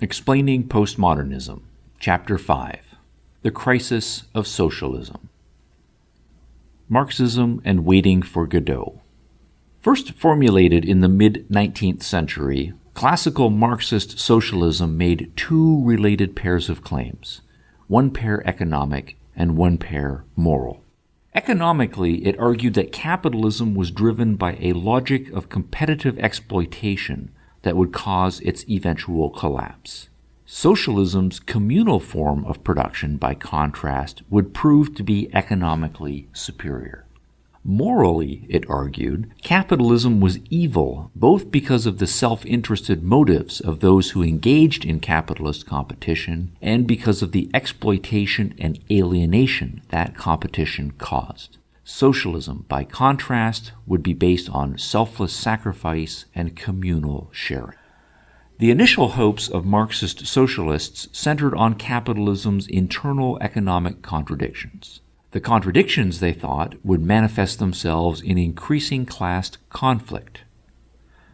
Explaining Postmodernism, Chapter 5, The Crisis of Socialism. Marxism and Waiting for Godot. First formulated in the mid-19th century, classical Marxist socialism made two related pairs of claims, one pair economic and one pair moral. Economically, it argued that capitalism was driven by a logic of competitive exploitation that would cause its eventual collapse. Socialism's communal form of production, by contrast, would prove to be economically superior. Morally, it argued, capitalism was evil both because of the self-interested motives of those who engaged in capitalist competition and because of the exploitation and alienation that competition caused. Socialism, by contrast, would be based on selfless sacrifice and communal sharing. The initial hopes of Marxist socialists centered on capitalism's internal economic contradictions. The contradictions, they thought, would manifest themselves in increasing class conflict.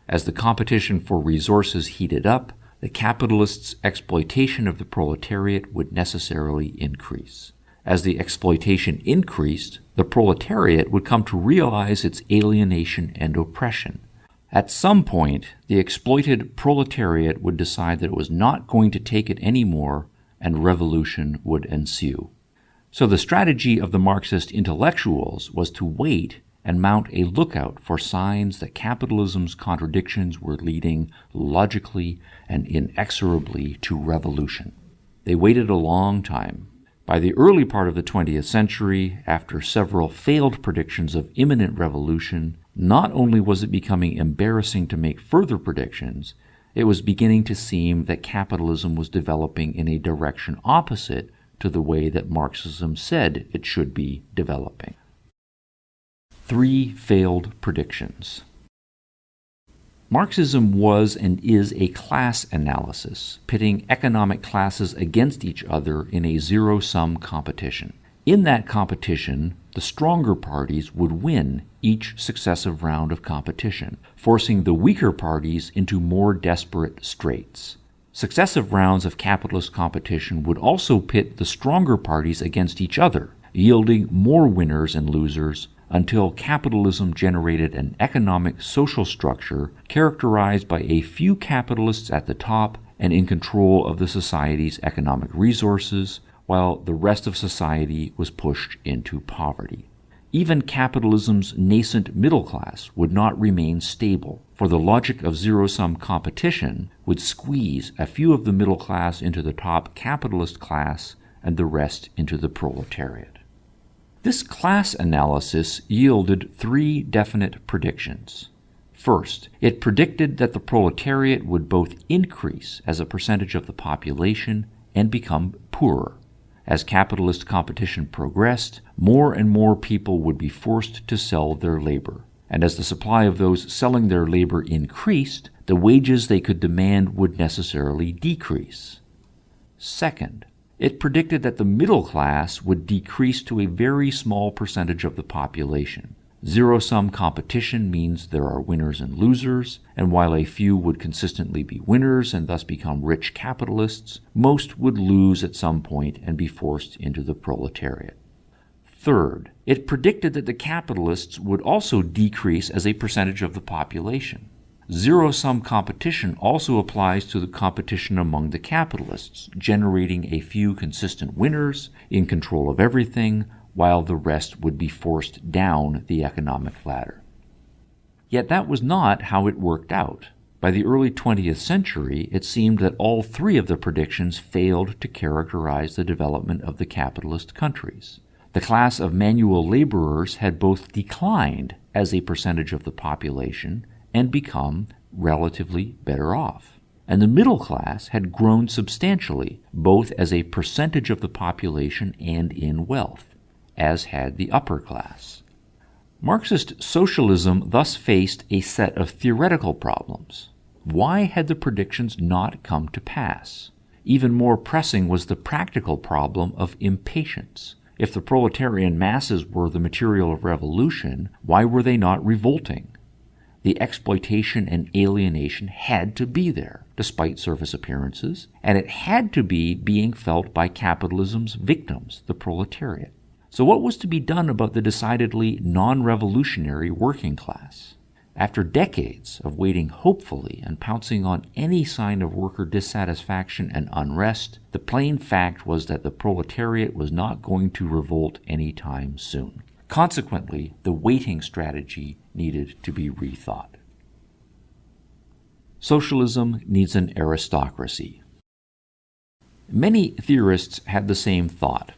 As the competition for resources heated up, the capitalists' exploitation of the proletariat would necessarily increase. As the exploitation increased, the proletariat would come to realize its alienation and oppression. At some point, the exploited proletariat would decide that it was not going to take it anymore, and revolution would ensue. So the strategy of the Marxist intellectuals was to wait and mount a lookout for signs that capitalism's contradictions were leading logically and inexorably to revolution. They waited a long time. By the early part of the 20th century, after several failed predictions of imminent revolution, not only was it becoming embarrassing to make further predictions, it was beginning to seem that capitalism was developing in a direction opposite to the way that Marxism said it should be developing. 3 failed predictions. Marxism was and is a class analysis, pitting economic classes against each other in a zero-sum competition. In that competition, the stronger parties would win each successive round of competition, forcing the weaker parties into more desperate straits. Successive rounds of capitalist competition would also pit the stronger parties against each other, yielding more winners and losers, until capitalism generated an economic social structure characterized by a few capitalists at the top and in control of the society's economic resources, while the rest of society was pushed into poverty. Even capitalism's nascent middle class would not remain stable, for the logic of zero-sum competition would squeeze a few of the middle class into the top capitalist class and the rest into the proletariat. This class analysis yielded 3 definite predictions. First, it predicted that the proletariat would both increase as a percentage of the population and become poorer. As capitalist competition progressed, more and more people would be forced to sell their labor. And as the supply of those selling their labor increased, the wages they could demand would necessarily decrease. Second, it predicted that the middle class would decrease to a very small percentage of the population. Zero-sum competition means there are winners and losers, and while a few would consistently be winners and thus become rich capitalists, most would lose at some point and be forced into the proletariat. Third, it predicted that the capitalists would also decrease as a percentage of the population. Zero-sum competition also applies to the competition among the capitalists, generating a few consistent winners in control of everything, while the rest would be forced down the economic ladder. Yet that was not how it worked out. By the early 20th century, it seemed that all 3 of the predictions failed to characterize the development of the capitalist countries. The class of manual laborers had both declined as a percentage of the population and become relatively better off. And the middle class had grown substantially, both as a percentage of the population and in wealth, as had the upper class. Marxist socialism thus faced a set of theoretical problems. Why had the predictions not come to pass? Even more pressing was the practical problem of impatience. If the proletarian masses were the material of revolution, why were they not revolting? The exploitation and alienation had to be there, despite surface appearances, and it had to be being felt by capitalism's victims, the proletariat. So what was to be done about the decidedly non-revolutionary working class? After decades of waiting hopefully and pouncing on any sign of worker dissatisfaction and unrest, the plain fact was that the proletariat was not going to revolt any time soon. Consequently, the waiting strategy needed to be rethought. Socialism needs an aristocracy. Many theorists had the same thought.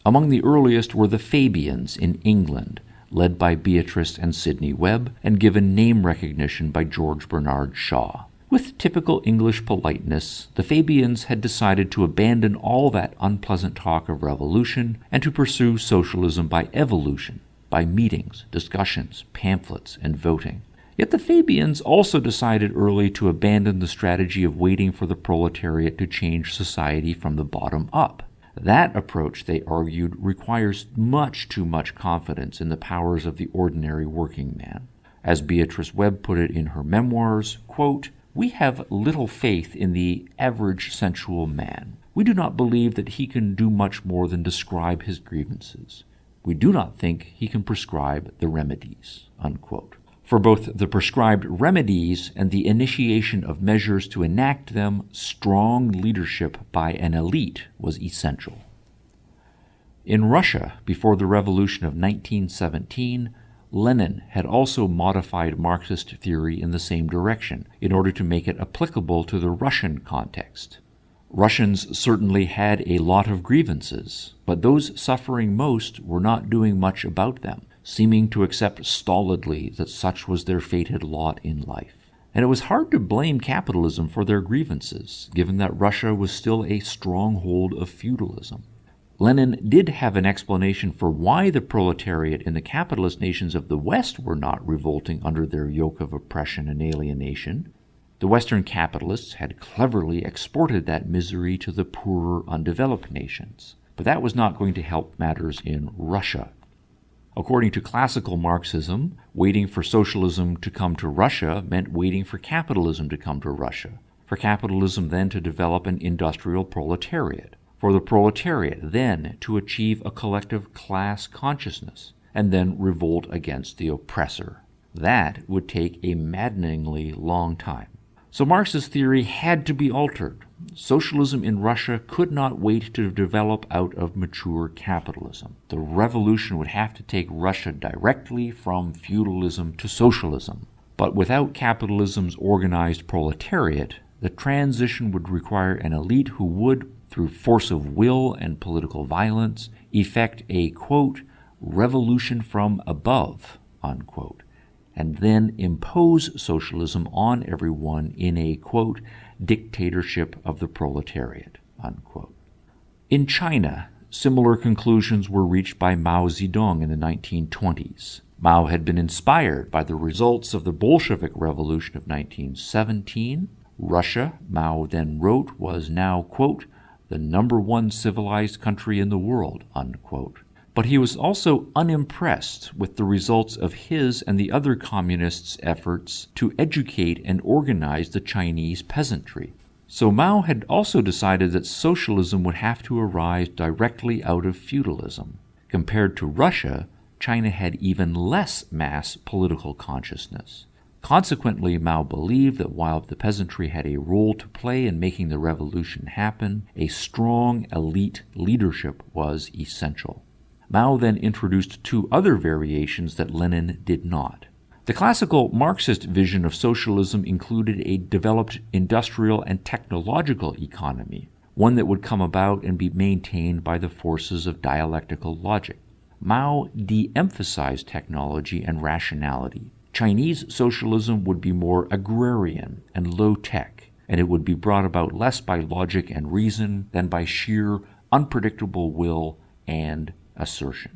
Among the earliest were the Fabians in England, led by Beatrice and Sidney Webb, and given name recognition by George Bernard Shaw. With typical English politeness, the Fabians had decided to abandon all that unpleasant talk of revolution and to pursue socialism by evolution, by meetings, discussions, pamphlets, and voting. Yet the Fabians also decided early to abandon the strategy of waiting for the proletariat to change society from the bottom up. That approach, they argued, requires much too much confidence in the powers of the ordinary working man. As Beatrice Webb put it in her memoirs, quote, "We have little faith in the average sensual man. We do not believe that he can do much more than describe his grievances. We do not think he can prescribe the remedies." Unquote. For both the prescribed remedies and the initiation of measures to enact them, strong leadership by an elite was essential. In Russia, before the revolution of 1917, Lenin had also modified Marxist theory in the same direction in order to make it applicable to the Russian context. Russians certainly had a lot of grievances, but those suffering most were not doing much about them, seeming to accept stolidly that such was their fated lot in life. And it was hard to blame capitalism for their grievances, given that Russia was still a stronghold of feudalism. Lenin did have an explanation for why the proletariat in the capitalist nations of the West were not revolting under their yoke of oppression and alienation. The Western capitalists had cleverly exported that misery to the poorer, undeveloped nations. But that was not going to help matters in Russia. According to classical Marxism, waiting for socialism to come to Russia meant waiting for capitalism to come to Russia, for capitalism then to develop an industrial proletariat, for the proletariat then to achieve a collective class consciousness, and then revolt against the oppressor. That would take a maddeningly long time. So Marx's theory had to be altered. Socialism in Russia could not wait to develop out of mature capitalism. The revolution would have to take Russia directly from feudalism to socialism. But without capitalism's organized proletariat, the transition would require an elite who would, through force of will and political violence, effect a, quote, revolution from above, unquote, and then impose socialism on everyone in a, quote, dictatorship of the proletariat, unquote. In China, similar conclusions were reached by Mao Zedong in the 1920s. Mao had been inspired by the results of the Bolshevik Revolution of 1917. Russia, Mao then wrote, was now, quote, the #1 civilized country in the world, unquote. But he was also unimpressed with the results of his and the other communists' efforts to educate and organize the Chinese peasantry. So Mao had also decided that socialism would have to arise directly out of feudalism. Compared to Russia, China had even less mass political consciousness. Consequently, Mao believed that while the peasantry had a role to play in making the revolution happen, a strong elite leadership was essential. Mao then introduced two other variations that Lenin did not. The classical Marxist vision of socialism included a developed industrial and technological economy, one that would come about and be maintained by the forces of dialectical logic. Mao de-emphasized technology and rationality. Chinese socialism would be more agrarian and low-tech, and it would be brought about less by logic and reason than by sheer unpredictable will and assertion.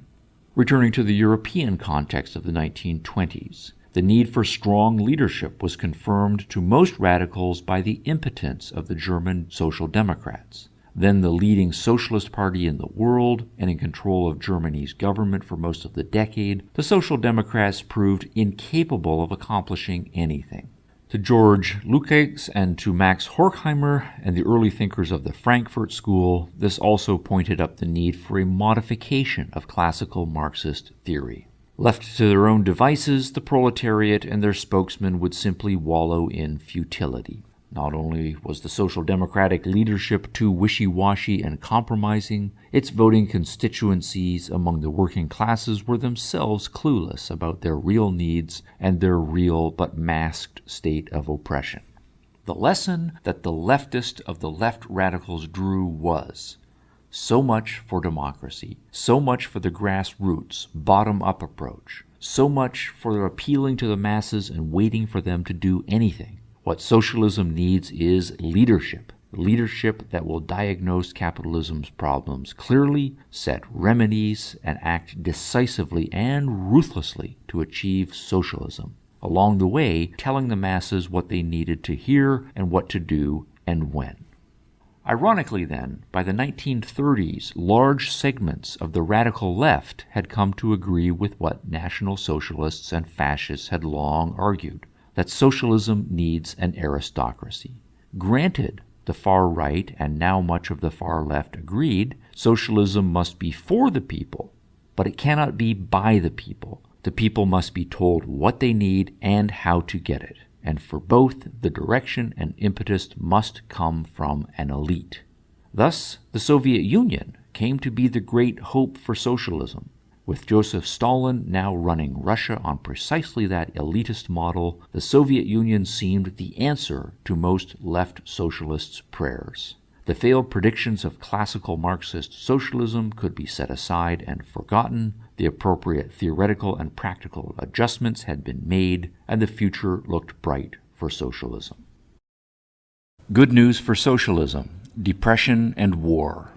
Returning to the European context of the 1920s, the need for strong leadership was confirmed to most radicals by the impotence of the German Social Democrats. then the leading socialist party in the world and in control of Germany's government for most of the decade, the Social Democrats proved incapable of accomplishing anything. To George Lukács and to Max Horkheimer and the early thinkers of the Frankfurt School, this also pointed up the need for a modification of classical Marxist theory. Left to their own devices, the proletariat and their spokesmen would simply wallow in futility. Not only was the Social Democratic leadership too wishy-washy and compromising, its voting constituencies among the working classes were themselves clueless about their real needs and their real but masked state of oppression. The lesson that the leftist of the left radicals drew was: so much for democracy, so much for the grassroots, bottom-up approach, so much for appealing to the masses and waiting for them to do anything. What socialism needs is leadership that will diagnose capitalism's problems clearly, set remedies, and act decisively and ruthlessly to achieve socialism. Along the way, telling the masses what they needed to hear and what to do and when. Ironically then, by the 1930s, large segments of the radical left had come to agree with what National Socialists and fascists had long argued, that socialism needs an aristocracy. Granted, the far right and now much of the far left agreed socialism must be for the people, but it cannot be by the people. The people must be told what they need and how to get it. And for both, the direction and impetus must come from an elite. Thus, the Soviet Union came to be the great hope for socialism. With Joseph Stalin now running Russia on precisely that elitist model, the Soviet Union seemed the answer to most left socialists' prayers. The failed predictions of classical Marxist socialism could be set aside and forgotten, the appropriate theoretical and practical adjustments had been made, and the future looked bright for socialism. Good news for socialism: depression and war.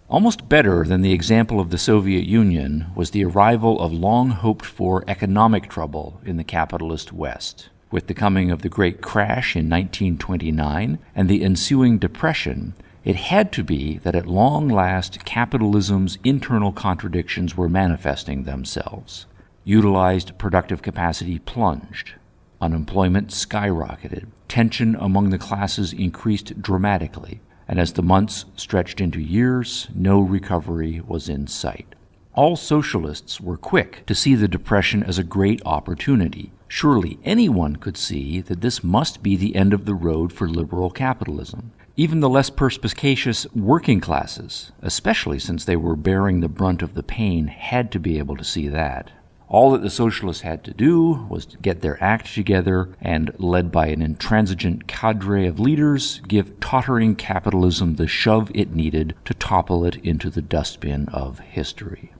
Almost better than the example of the Soviet Union was the arrival of long-hoped-for economic trouble in the capitalist West. With the coming of the Great Crash in 1929 and the ensuing Depression, it had to be that at long last capitalism's internal contradictions were manifesting themselves. Utilized productive capacity plunged. Unemployment skyrocketed. Tension among the classes increased dramatically. And as the months stretched into years, no recovery was in sight. All socialists were quick to see the Depression as a great opportunity. Surely anyone could see that this must be the end of the road for liberal capitalism. Even the less perspicacious working classes, especially since they were bearing the brunt of the pain, had to be able to see that. All that the socialists had to do was to get their act together and, led by an intransigent cadre of leaders, give tottering capitalism the shove it needed to topple it into the dustbin of history.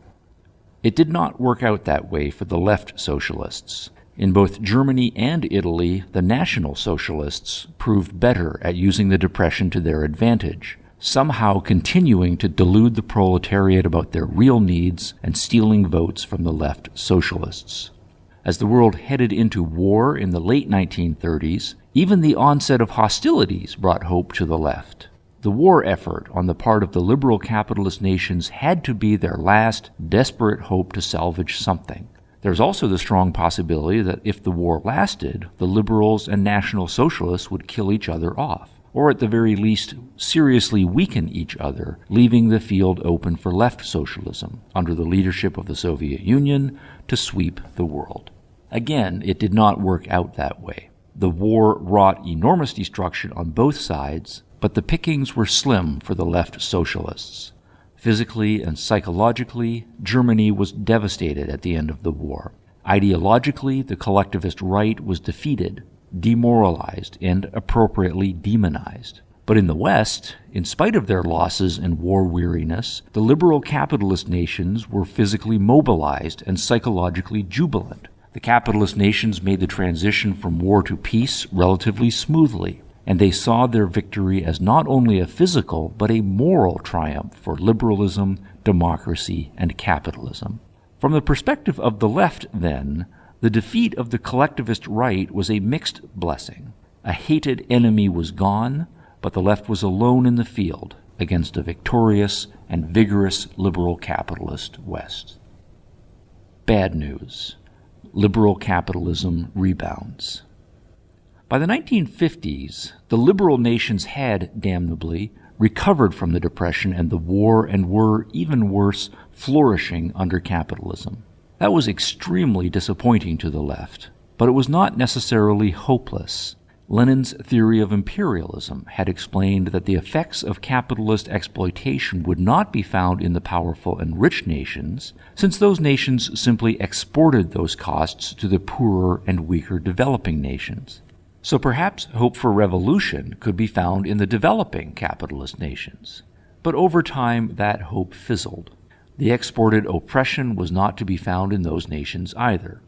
It did not work out that way for the left socialists. In both Germany and Italy, the National Socialists proved better at using the Depression to their advantage, somehow continuing to delude the proletariat about their real needs and stealing votes from the left socialists. As the world headed into war in the late 1930s, even the onset of hostilities brought hope to the left. The war effort on the part of the liberal capitalist nations had to be their last desperate hope to salvage something. There's also the strong possibility that if the war lasted, the liberals and National Socialists would kill each other off, or at the very least seriously weaken each other, leaving the field open for left socialism, under the leadership of the Soviet Union, to sweep the world. Again, it did not work out that way. The war wrought enormous destruction on both sides, but the pickings were slim for the left socialists. Physically and psychologically, Germany was devastated at the end of the war. Ideologically, the collectivist right was defeated, demoralized, and appropriately demonized. But in the West, in spite of their losses and war weariness, the liberal capitalist nations were physically mobilized and psychologically jubilant. The capitalist nations made the transition from war to peace relatively smoothly, and they saw their victory as not only a physical but a moral triumph for liberalism, democracy, and capitalism. From the perspective of the left, then, the defeat of the collectivist right was a mixed blessing. A hated enemy was gone, but the left was alone in the field against a victorious and vigorous liberal capitalist West. Bad news. Liberal capitalism rebounds. By the 1950s, the liberal nations had, damnably, recovered from the Depression and the war and were, even worse, flourishing under capitalism. That was extremely disappointing to the left, but it was not necessarily hopeless. Lenin's theory of imperialism had explained that the effects of capitalist exploitation would not be found in the powerful and rich nations, since those nations simply exported those costs to the poorer and weaker developing nations. So perhaps hope for revolution could be found in the developing capitalist nations. But over time, that hope fizzled. The exported oppression was not to be found in those nations either.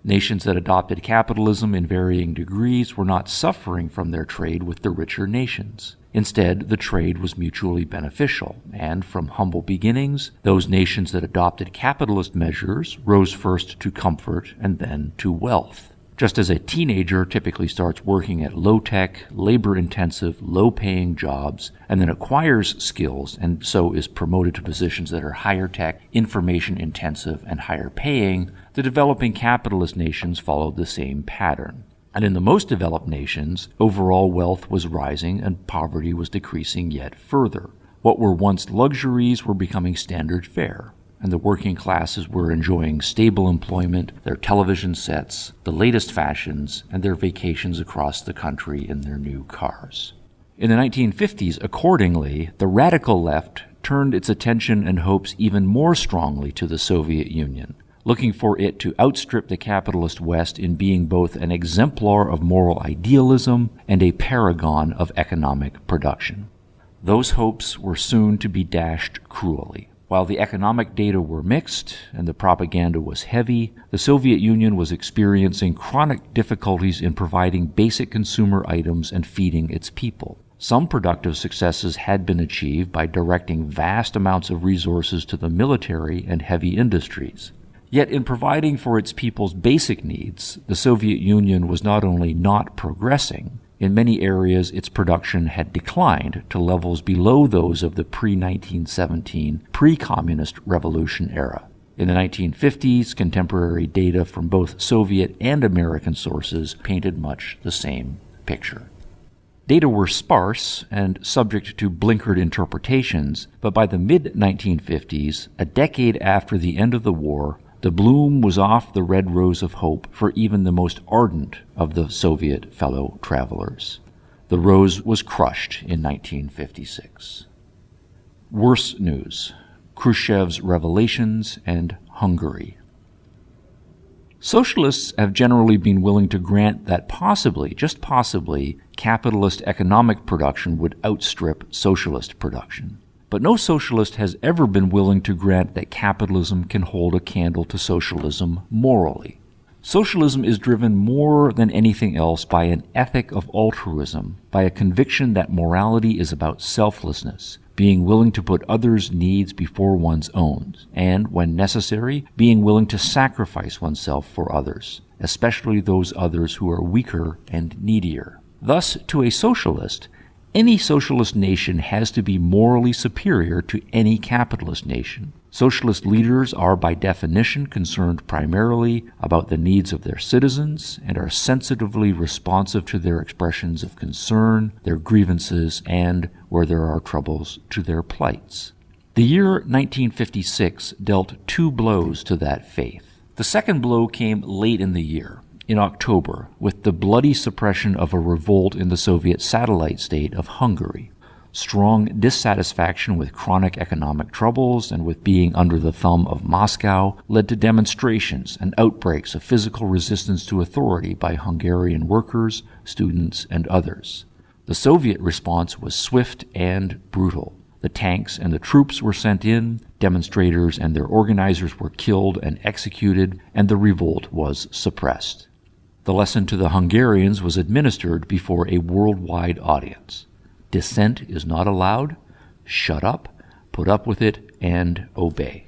Nations that adopted capitalism in varying degrees were not suffering from their trade with the richer nations. Instead, the trade was mutually beneficial, and from humble beginnings, those nations that adopted capitalist measures rose first to comfort and then to wealth. Just as a teenager typically starts working at low-tech, labor-intensive, low-paying jobs, and then acquires skills and so is promoted to positions that are higher-tech, information-intensive, and higher-paying, the developing capitalist nations followed the same pattern. And in the most developed nations, overall wealth was rising and poverty was decreasing yet further. What were once luxuries were becoming standard fare, and the working classes were enjoying stable employment, their television sets, the latest fashions, and their vacations across the country in their new cars. In the 1950s, accordingly, the radical left turned its attention and hopes even more strongly to the Soviet Union, looking for it to outstrip the capitalist West in being both an exemplar of moral idealism and a paragon of economic production. Those hopes were soon to be dashed cruelly. While the economic data were mixed and the propaganda was heavy, the Soviet Union was experiencing chronic difficulties in providing basic consumer items and feeding its people. Some productive successes had been achieved by directing vast amounts of resources to the military and heavy industries. Yet in providing for its people's basic needs, the Soviet Union was not only not progressing, in many areas its production had declined to levels below those of the pre-1917, pre-communist revolution era. In the 1950s, contemporary data from both Soviet and American sources painted much the same picture. Data were sparse and subject to blinkered interpretations, but by the mid-1950s, a decade after the end of the war, the bloom was off the red rose of hope for even the most ardent of the Soviet fellow travelers. The rose was crushed in 1956. Worse news: Khrushchevs' Revelations and Hungary. Socialists have generally been willing to grant that possibly, just possibly, capitalist economic production would outstrip socialist production. But no socialist has ever been willing to grant that capitalism can hold a candle to socialism morally. Socialism is driven more than anything else by an ethic of altruism, by a conviction that morality is about selflessness, being willing to put others' needs before one's own, and, when necessary, being willing to sacrifice oneself for others, especially those others who are weaker and needier. Thus, to a socialist, any socialist nation has to be morally superior to any capitalist nation. Socialist leaders are by definition concerned primarily about the needs of their citizens and are sensitively responsive to their expressions of concern, their grievances, and, where there are troubles, to their plights. The year 1956 dealt two blows to that faith. The second blow came late in the year, in October, with the bloody suppression of a revolt in the Soviet satellite state of Hungary. Strong dissatisfaction with chronic economic troubles and with being under the thumb of Moscow led to demonstrations and outbreaks of physical resistance to authority by Hungarian workers, students, and others. The Soviet response was swift and brutal. The tanks and the troops were sent in, demonstrators and their organizers were killed and executed, and the revolt was suppressed. The lesson to the Hungarians was administered before a worldwide audience. Dissent is not allowed. Shut up, put up with it, and obey.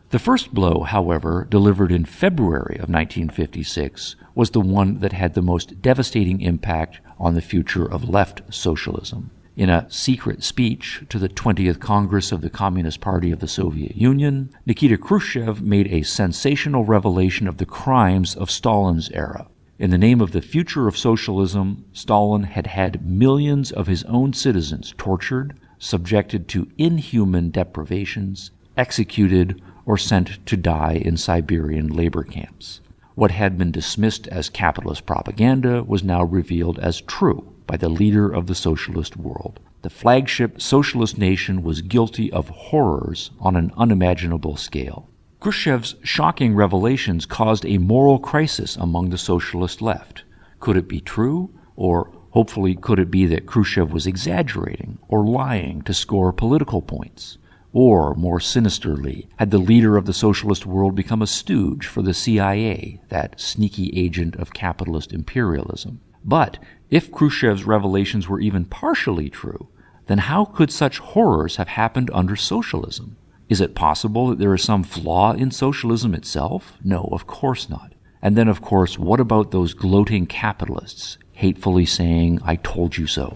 The first blow, however, delivered in February of 1956, was the one that had the most devastating impact on the future of left socialism. In a secret speech to the 20th Congress of the Communist Party of the Soviet Union, Nikita Khrushchev made a sensational revelation of the crimes of Stalin's era. In the name of the future of socialism, Stalin had had millions of his own citizens tortured, subjected to inhuman deprivations, executed, or sent to die in Siberian labor camps. What had been dismissed as capitalist propaganda was now revealed as true by the leader of the socialist world. The flagship socialist nation was guilty of horrors on an unimaginable scale. Khrushchev's shocking revelations caused a moral crisis among the socialist left. Could it be true? Or hopefully could it be that Khrushchev was exaggerating or lying to score political points? Or, more sinisterly, had the leader of the socialist world become a stooge for the CIA, that sneaky agent of capitalist imperialism? But if Khrushchev's revelations were even partially true, then how could such horrors have happened under socialism? Is it possible that there is some flaw in socialism itself? No, of course not. And then, of course, what about those gloating capitalists, hatefully saying, "I told you so"?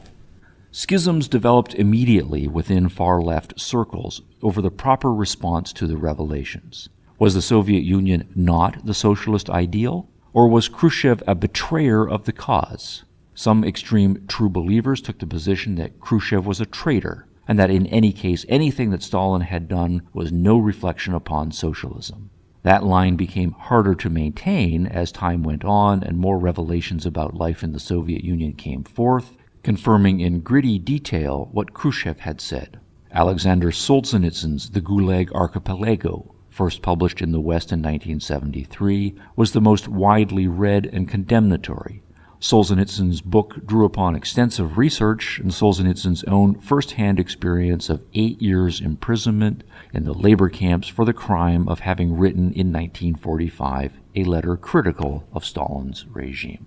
Schisms developed immediately within far-left circles over the proper response to the revelations. Was the Soviet Union not the socialist ideal? Or was Khrushchev a betrayer of the cause? Some extreme true believers took the position that Khrushchev was a traitor, and that in any case anything that Stalin had done was no reflection upon socialism. That line became harder to maintain as time went on and more revelations about life in the Soviet Union came forth, confirming in gritty detail what Khrushchev had said. Alexander Solzhenitsyn's The Gulag Archipelago, first published in the West in 1973, was the most widely read and condemnatory. Solzhenitsyn's book drew upon extensive research and Solzhenitsyn's own first-hand experience of 8 years' imprisonment in the labor camps for the crime of having written in 1945 a letter critical of Stalin's regime.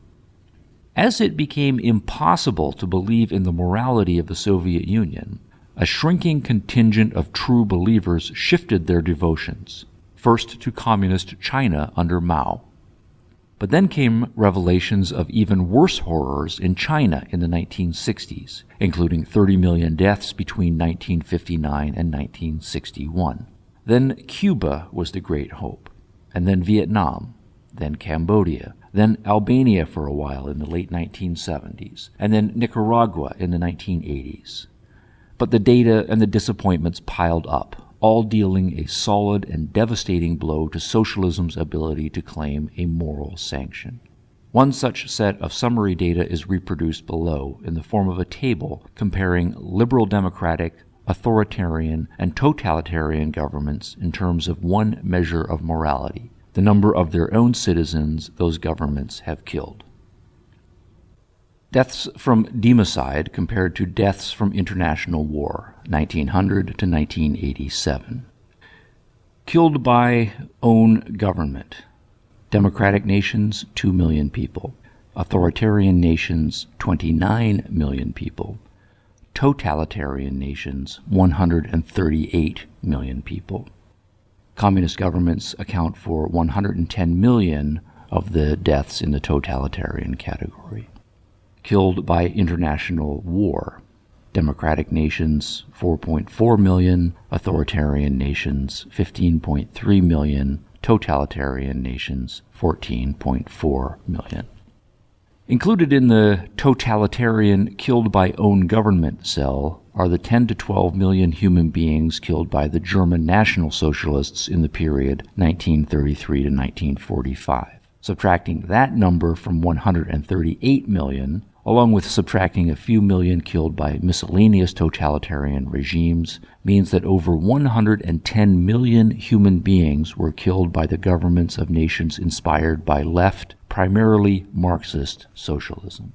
As it became impossible to believe in the morality of the Soviet Union, a shrinking contingent of true believers shifted their devotions, first to communist China under Mao. But then came revelations of even worse horrors in China in the 1960s, including 30 million deaths between 1959 and 1961. Then Cuba was the great hope, and then Vietnam, then Cambodia, then Albania for a while in the late 1970s, and then Nicaragua in the 1980s. But the data and the disappointments piled up, all dealing a solid and devastating blow to socialism's ability to claim a moral sanction. One such set of summary data is reproduced below in the form of a table comparing liberal democratic, authoritarian, and totalitarian governments in terms of one measure of morality, the number of their own citizens those governments have killed. Deaths from democide compared to deaths from international war, 1900 to 1987. Killed by own government. Democratic nations, 2 million people. Authoritarian nations, 29 million people. Totalitarian nations, 138 million people. Communist governments account for 110 million of the deaths in the totalitarian category. Killed by international war. Democratic nations, 4.4 million. Authoritarian nations, 15.3 million. Totalitarian nations, 14.4 million. Included in the totalitarian killed by own government cell are the 10 to 12 million human beings killed by the German National Socialists in the period 1933 to 1945. Subtracting that number from 138 million, along with subtracting a few million killed by miscellaneous totalitarian regimes, means that over 110 million human beings were killed by the governments of nations inspired by left, primarily Marxist socialism.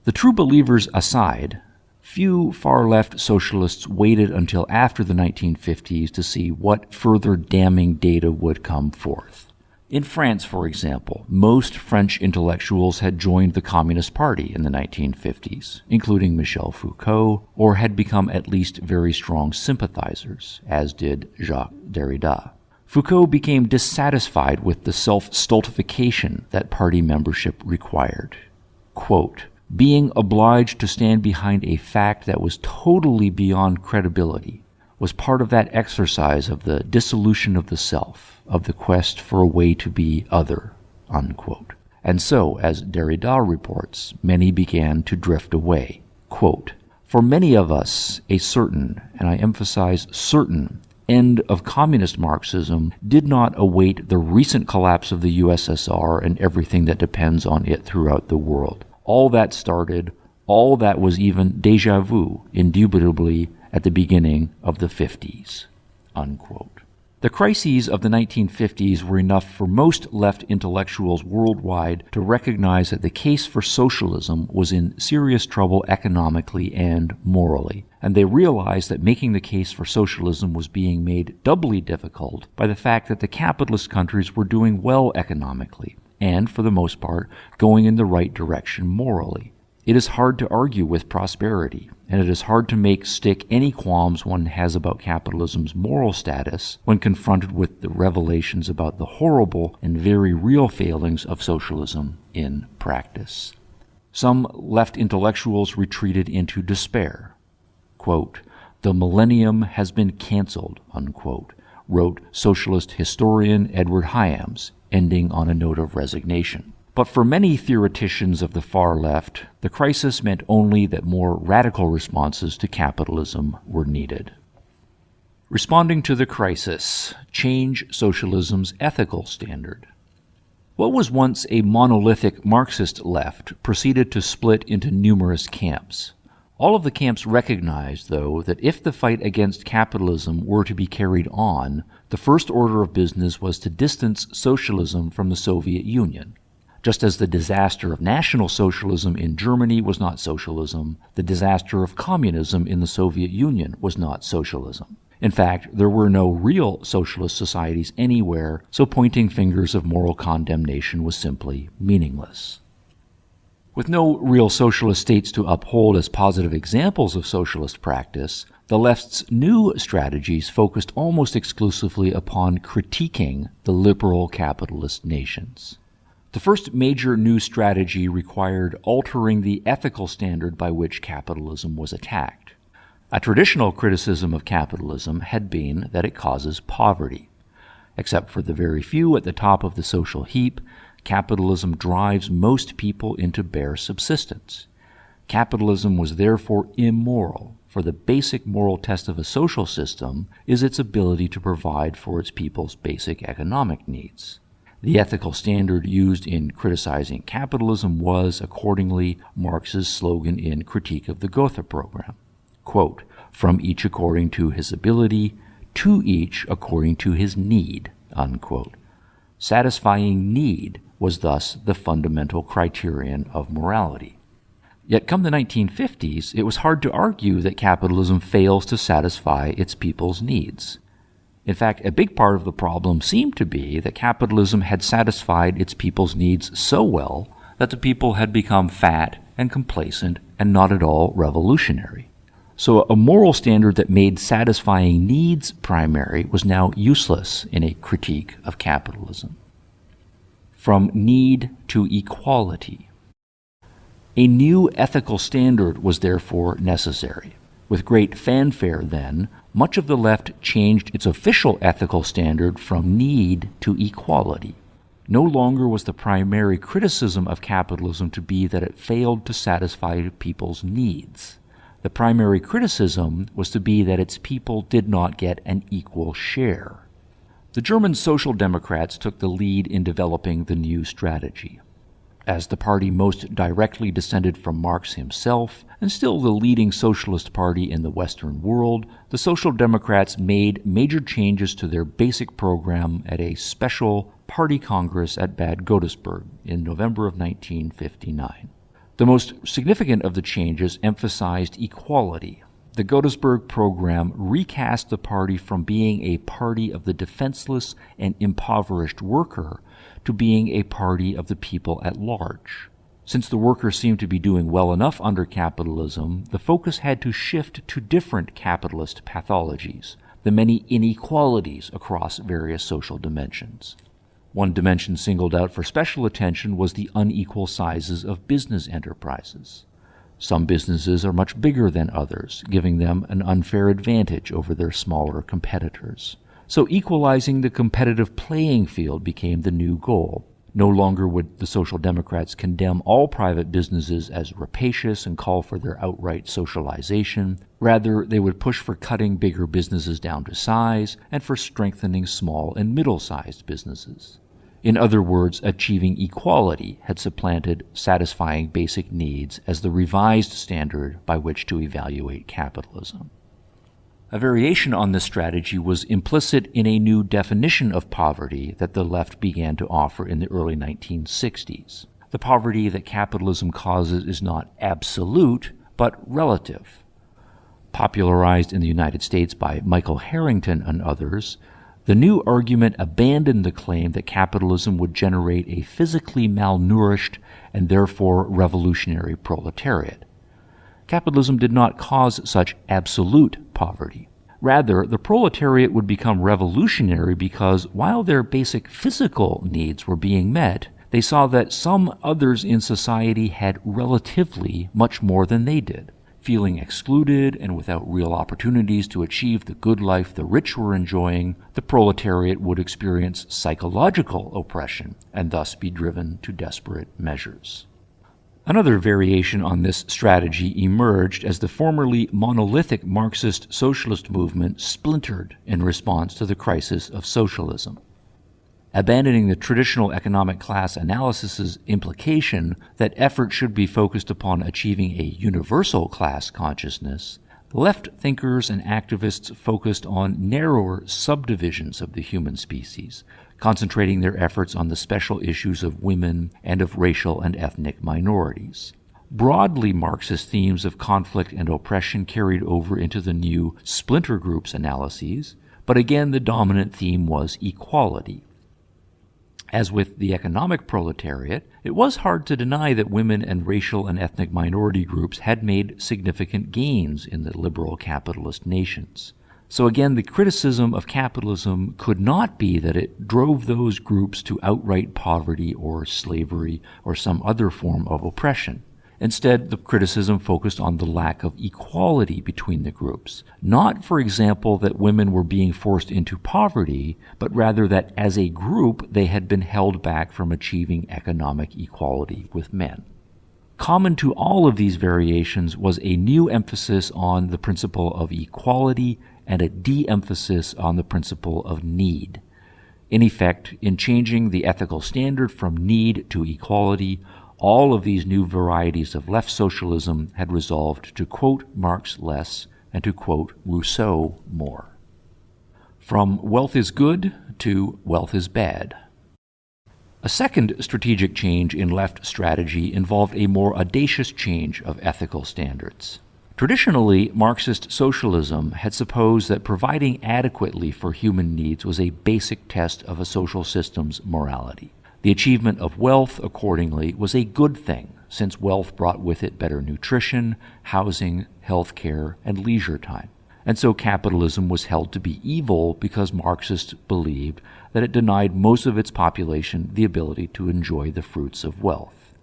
The true believers aside, few far-left socialists waited until after the 1950s to see what further damning data would come forth. In France, for example, most French intellectuals had joined the Communist Party in the 1950s, including Michel Foucault, or had become at least very strong sympathizers, as did Jacques Derrida. Foucault became dissatisfied with the self-stultification that party membership required. Quote, being obliged to stand behind a fact that was totally beyond credibility, was part of that exercise of the dissolution of the self, of the quest for a way to be other, unquote. And so, as Derrida reports, many began to drift away. Quote, "For many of us, a certain, and I emphasize certain, end of communist Marxism did not await the recent collapse of the USSR and everything that depends on it throughout the world. All that started, all that was even déjà vu, indubitably, at the beginning of the 50s, unquote. The crises of the 1950s were enough for most left intellectuals worldwide to recognize that the case for socialism was in serious trouble economically and morally, and they realized that making the case for socialism was being made doubly difficult by the fact that the capitalist countries were doing well economically, and, for the most part, going in the right direction morally. It is hard to argue with prosperity, and it is hard to make stick any qualms one has about capitalism's moral status when confronted with the revelations about the horrible and very real failings of socialism in practice. Some left intellectuals retreated into despair. Quote, "The millennium has been canceled," unquote, wrote socialist historian Edward Hyams, ending on a note of resignation. But for many theoreticians of the far left, the crisis meant only that more radical responses to capitalism were needed. Responding to the crisis, change socialism's ethical standard. What was once a monolithic Marxist left proceeded to split into numerous camps. All of the camps recognized, though, that if the fight against capitalism were to be carried on, the first order of business was to distance socialism from the Soviet Union. Just as the disaster of National Socialism in Germany was not socialism, the disaster of communism in the Soviet Union was not socialism. In fact, there were no real socialist societies anywhere, so pointing fingers of moral condemnation was simply meaningless. With no real socialist states to uphold as positive examples of socialist practice, the left's new strategies focused almost exclusively upon critiquing the liberal capitalist nations. The first major new strategy required altering the ethical standard by which capitalism was attacked. A traditional criticism of capitalism had been that it causes poverty. Except for the very few at the top of the social heap, capitalism drives most people into bare subsistence. Capitalism was therefore immoral, for the basic moral test of a social system is its ability to provide for its people's basic economic needs. The ethical standard used in criticizing capitalism was, accordingly, Marx's slogan in Critique of the Gotha program. Quote, "From each according to his ability, to each according to his need," unquote. Satisfying need was thus the fundamental criterion of morality. Yet come the 1950s, it was hard to argue that capitalism fails to satisfy its people's needs. In fact, a big part of the problem seemed to be that capitalism had satisfied its people's needs so well that the people had become fat and complacent and not at all revolutionary. So a moral standard that made satisfying needs primary was now useless in a critique of capitalism. From need to equality. A new ethical standard was therefore necessary. With great fanfare, then, much of the left changed its official ethical standard from need to equality. No longer was the primary criticism of capitalism to be that it failed to satisfy people's needs. The primary criticism was to be that its people did not get an equal share. The German Social Democrats took the lead in developing the new strategy. As the party most directly descended from Marx himself, and still the leading socialist party in the Western world, the Social Democrats made major changes to their basic program at a special party congress at Bad Godesberg in November of 1959. The most significant of the changes emphasized equality. The Godesberg program recast the party from being a party of the defenseless and impoverished worker to being a party of the people at large. Since the workers seemed to be doing well enough under capitalism, the focus had to shift to different capitalist pathologies, the many inequalities across various social dimensions. One dimension singled out for special attention was the unequal sizes of business enterprises. Some businesses are much bigger than others, giving them an unfair advantage over their smaller competitors. So equalizing the competitive playing field became the new goal. No longer would the Social Democrats condemn all private businesses as rapacious and call for their outright socialization. Rather, they would push for cutting bigger businesses down to size and for strengthening small and middle-sized businesses. In other words, achieving equality had supplanted satisfying basic needs as the revised standard by which to evaluate capitalism. A variation on this strategy was implicit in a new definition of poverty that the left began to offer in the early 1960s. The poverty that capitalism causes is not absolute, but relative. Popularized in the United States by Michael Harrington and others, the new argument abandoned the claim that capitalism would generate a physically malnourished and therefore revolutionary proletariat. Capitalism did not cause such absolute poverty. Rather, the proletariat would become revolutionary because while their basic physical needs were being met, they saw that some others in society had relatively much more than they did. Feeling excluded and without real opportunities to achieve the good life the rich were enjoying, the proletariat would experience psychological oppression and thus be driven to desperate measures. Another variation on this strategy emerged as the formerly monolithic Marxist socialist movement splintered in response to the crisis of socialism. Abandoning the traditional economic class analysis's implication that effort should be focused upon achieving a universal class consciousness, left thinkers and activists focused on narrower subdivisions of the human species, concentrating their efforts on the special issues of women and of racial and ethnic minorities. Broadly Marxist themes of conflict and oppression carried over into the new splinter groups analyses, but again the dominant theme was equality. As with the economic proletariat, it was hard to deny that women and racial and ethnic minority groups had made significant gains in the liberal capitalist nations. So again, the criticism of capitalism could not be that it drove those groups to outright poverty or slavery or some other form of oppression. Instead, the criticism focused on the lack of equality between the groups. Not, for example, that women were being forced into poverty, but rather that as a group they had been held back from achieving economic equality with men. Common to all of these variations was a new emphasis on the principle of equality and a de-emphasis on the principle of need. In effect, in changing the ethical standard from need to equality, all of these new varieties of left socialism had resolved to quote Marx less and to quote Rousseau more. From wealth is good to wealth is bad. A second strategic change in left strategy involved a more audacious change of ethical standards. Traditionally, Marxist socialism had supposed that providing adequately for human needs was a basic test of a social system's morality. The achievement of wealth, accordingly, was a good thing, since wealth brought with it better nutrition, housing, health care, and leisure time. And so capitalism was held to be evil because Marxists believed that it denied most of its population the ability to enjoy the fruits of wealth.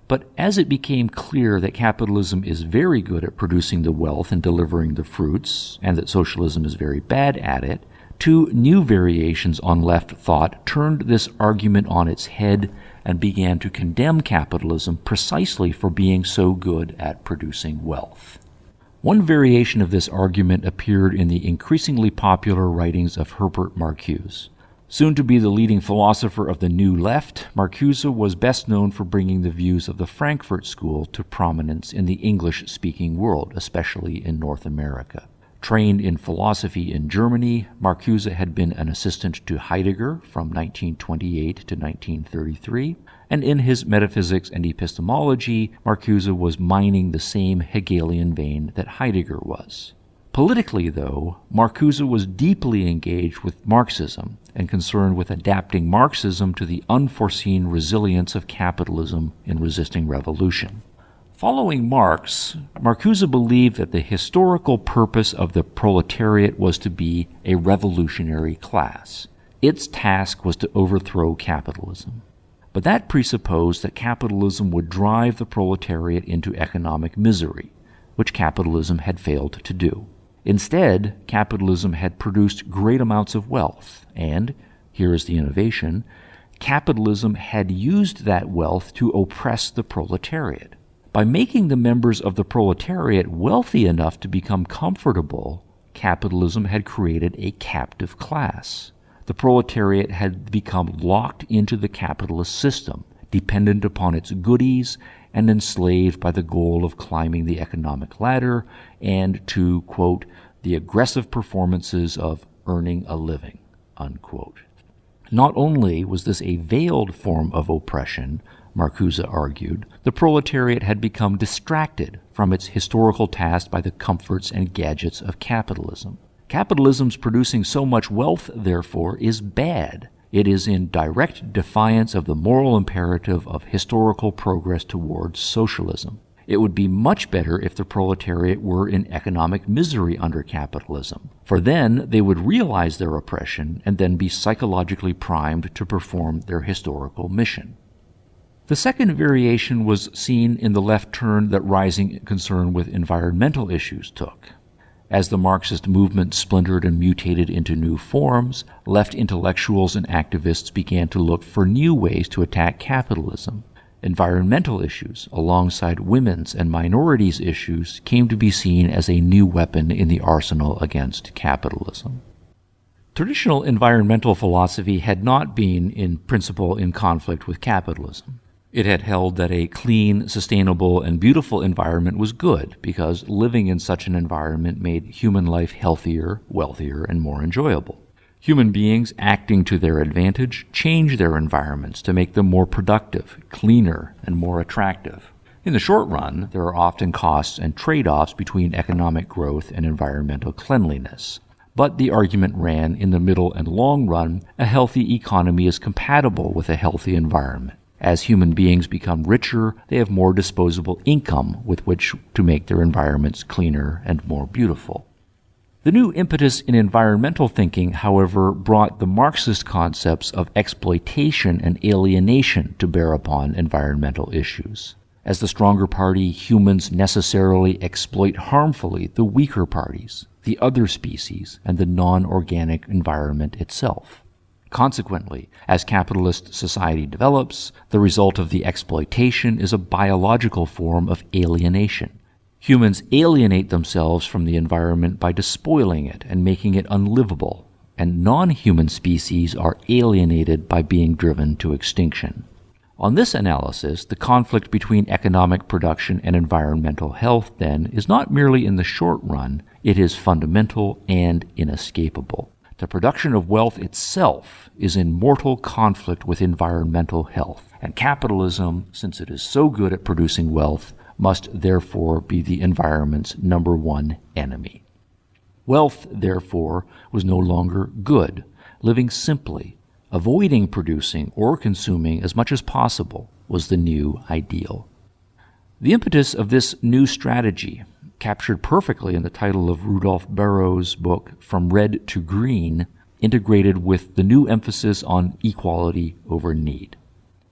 But as it became clear that capitalism is very good at producing the wealth and delivering the fruits, and that socialism is very bad at it, two new variations on left thought turned this argument on its head and began to condemn capitalism precisely for being so good at producing wealth. One variation of this argument appeared in the increasingly popular writings of Herbert Marcuse. Soon to be the leading philosopher of the New Left, Marcuse was best known for bringing the views of the Frankfurt School to prominence in the English-speaking world, especially in North America. Trained in philosophy in Germany, Marcuse had been an assistant to Heidegger from 1928 to 1933, and in his metaphysics and epistemology, Marcuse was mining the same Hegelian vein that Heidegger was. Politically, though, Marcuse was deeply engaged with Marxism and concerned with adapting Marxism to the unforeseen resilience of capitalism in resisting revolution. Following Marx, Marcuse believed that the historical purpose of the proletariat was to be a revolutionary class. Its task was to overthrow capitalism. But that presupposed that capitalism would drive the proletariat into economic misery, which capitalism had failed to do. Instead, capitalism had produced great amounts of wealth, and, here is the innovation, capitalism had used that wealth to oppress the proletariat. By making the members of the proletariat wealthy enough to become comfortable, capitalism had created a captive class. The proletariat had become locked into the capitalist system, dependent upon its goodies and enslaved by the goal of climbing the economic ladder and to, quote, the aggressive performances of earning a living, unquote. Not only was this a veiled form of oppression, Ooza argued, the proletariat had become distracted from its historical task by the comforts and gadgets of capitalism. Capitalism's producing so much wealth, therefore, is bad. It is in direct defiance of the moral imperative of historical progress towards socialism. It would be much better if the proletariat were in economic misery under capitalism, for then they would realize their oppression and then be psychologically primed to perform their historical mission. The second variation was seen in the left turn that rising concern with environmental issues took. As the Marxist movement splintered and mutated into new forms, left intellectuals and activists began to look for new ways to attack capitalism. Environmental issues, alongside women's and minorities' issues, came to be seen as a new weapon in the arsenal against capitalism. Traditional environmental philosophy had not been, in principle, in conflict with capitalism. It had held that a clean, sustainable, and beautiful environment was good because living in such an environment made human life healthier, wealthier, and more enjoyable. Human beings, acting to their advantage, change their environments to make them more productive, cleaner, and more attractive. In the short run, there are often costs and trade-offs between economic growth and environmental cleanliness. But the argument ran, in the middle and long run, a healthy economy is compatible with a healthy environment. As human beings become richer, they have more disposable income with which to make their environments cleaner and more beautiful. The new impetus in environmental thinking, however, brought the Marxist concepts of exploitation and alienation to bear upon environmental issues. As the stronger party, humans necessarily exploit harmfully the weaker parties, the other species, and the non-organic environment itself. Consequently, as capitalist society develops, the result of the exploitation is a biological form of alienation. Humans alienate themselves from the environment by despoiling it and making it unlivable, and non-human species are alienated by being driven to extinction. On this analysis, the conflict between economic production and environmental health, then, is not merely in the short run, it is fundamental and inescapable. The production of wealth itself is in mortal conflict with environmental health, and capitalism, since it is so good at producing wealth, must therefore be the environment's number one enemy. Wealth, therefore, was no longer good. Living simply, avoiding producing or consuming as much as possible, was the new ideal. The impetus of this new strategy, captured perfectly in the title of Rudolf Barrow's book, From Red to Green, integrated with the new emphasis on equality over need.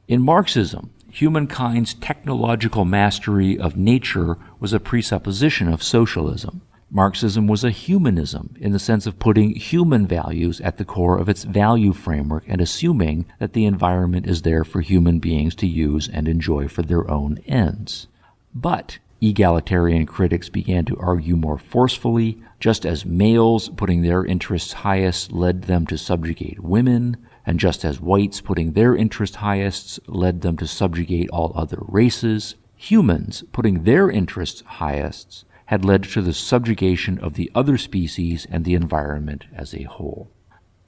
In Marxism, humankind's technological mastery of nature was a presupposition of socialism. Marxism was a humanism in the sense of putting human values at the core of its value framework and assuming that the environment is there for human beings to use and enjoy for their own ends. But egalitarian critics began to argue more forcefully, just as males putting their interests highest led them to subjugate women, and just as whites putting their interests highest led them to subjugate all other races, humans putting their interests highest had led to the subjugation of the other species and the environment as a whole.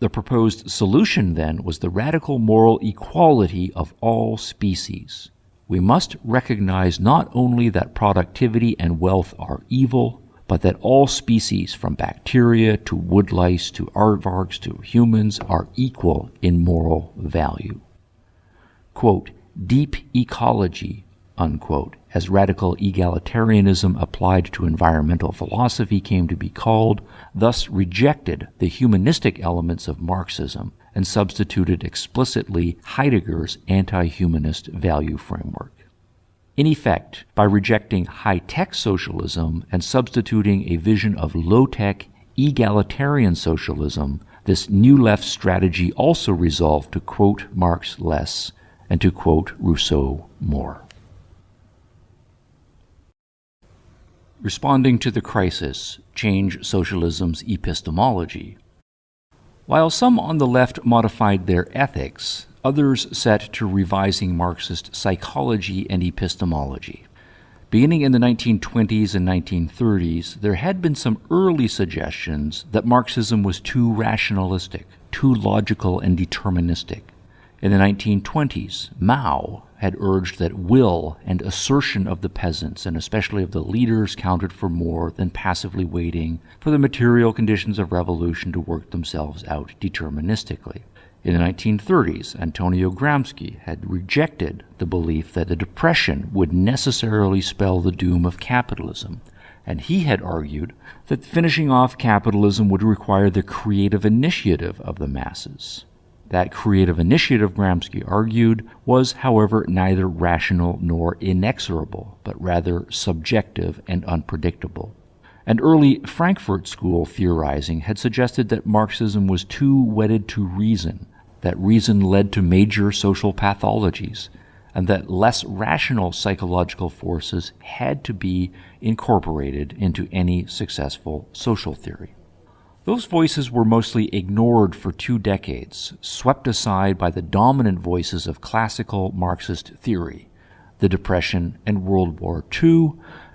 The proposed solution, then, was the radical moral equality of all species. We must recognize not only that productivity and wealth are evil, but that all species, from bacteria to woodlice to aardvarks to humans, are equal in moral value. Quote, deep ecology, unquote, as radical egalitarianism applied to environmental philosophy came to be called, thus rejected the humanistic elements of Marxism and substituted explicitly Heidegger's anti-humanist value framework. In effect, by rejecting high-tech socialism and substituting a vision of low-tech, egalitarian socialism, this new left strategy also resolved to quote Marx less and to quote Rousseau more. Responding to the crisis, change socialism's epistemology. While some on the left modified their ethics, others set to revising Marxist psychology and epistemology. Beginning in the 1920s and 1930s, there had been some early suggestions that Marxism was too rationalistic, too logical and deterministic. In the 1920s, Mao had urged that will and assertion of the peasants, and especially of the leaders, counted for more than passively waiting for the material conditions of revolution to work themselves out deterministically. In the 1930s, Antonio Gramsci had rejected the belief that the Depression would necessarily spell the doom of capitalism, and he had argued that finishing off capitalism would require the creative initiative of the masses. That creative initiative, Gramsci argued, was, however, neither rational nor inexorable, but rather subjective and unpredictable. And early Frankfurt School theorizing had suggested that Marxism was too wedded to reason, that reason led to major social pathologies, and that less rational psychological forces had to be incorporated into any successful social theory. Those voices were mostly ignored for 2 decades, swept aside by the dominant voices of classical Marxist theory, the Depression and World War II,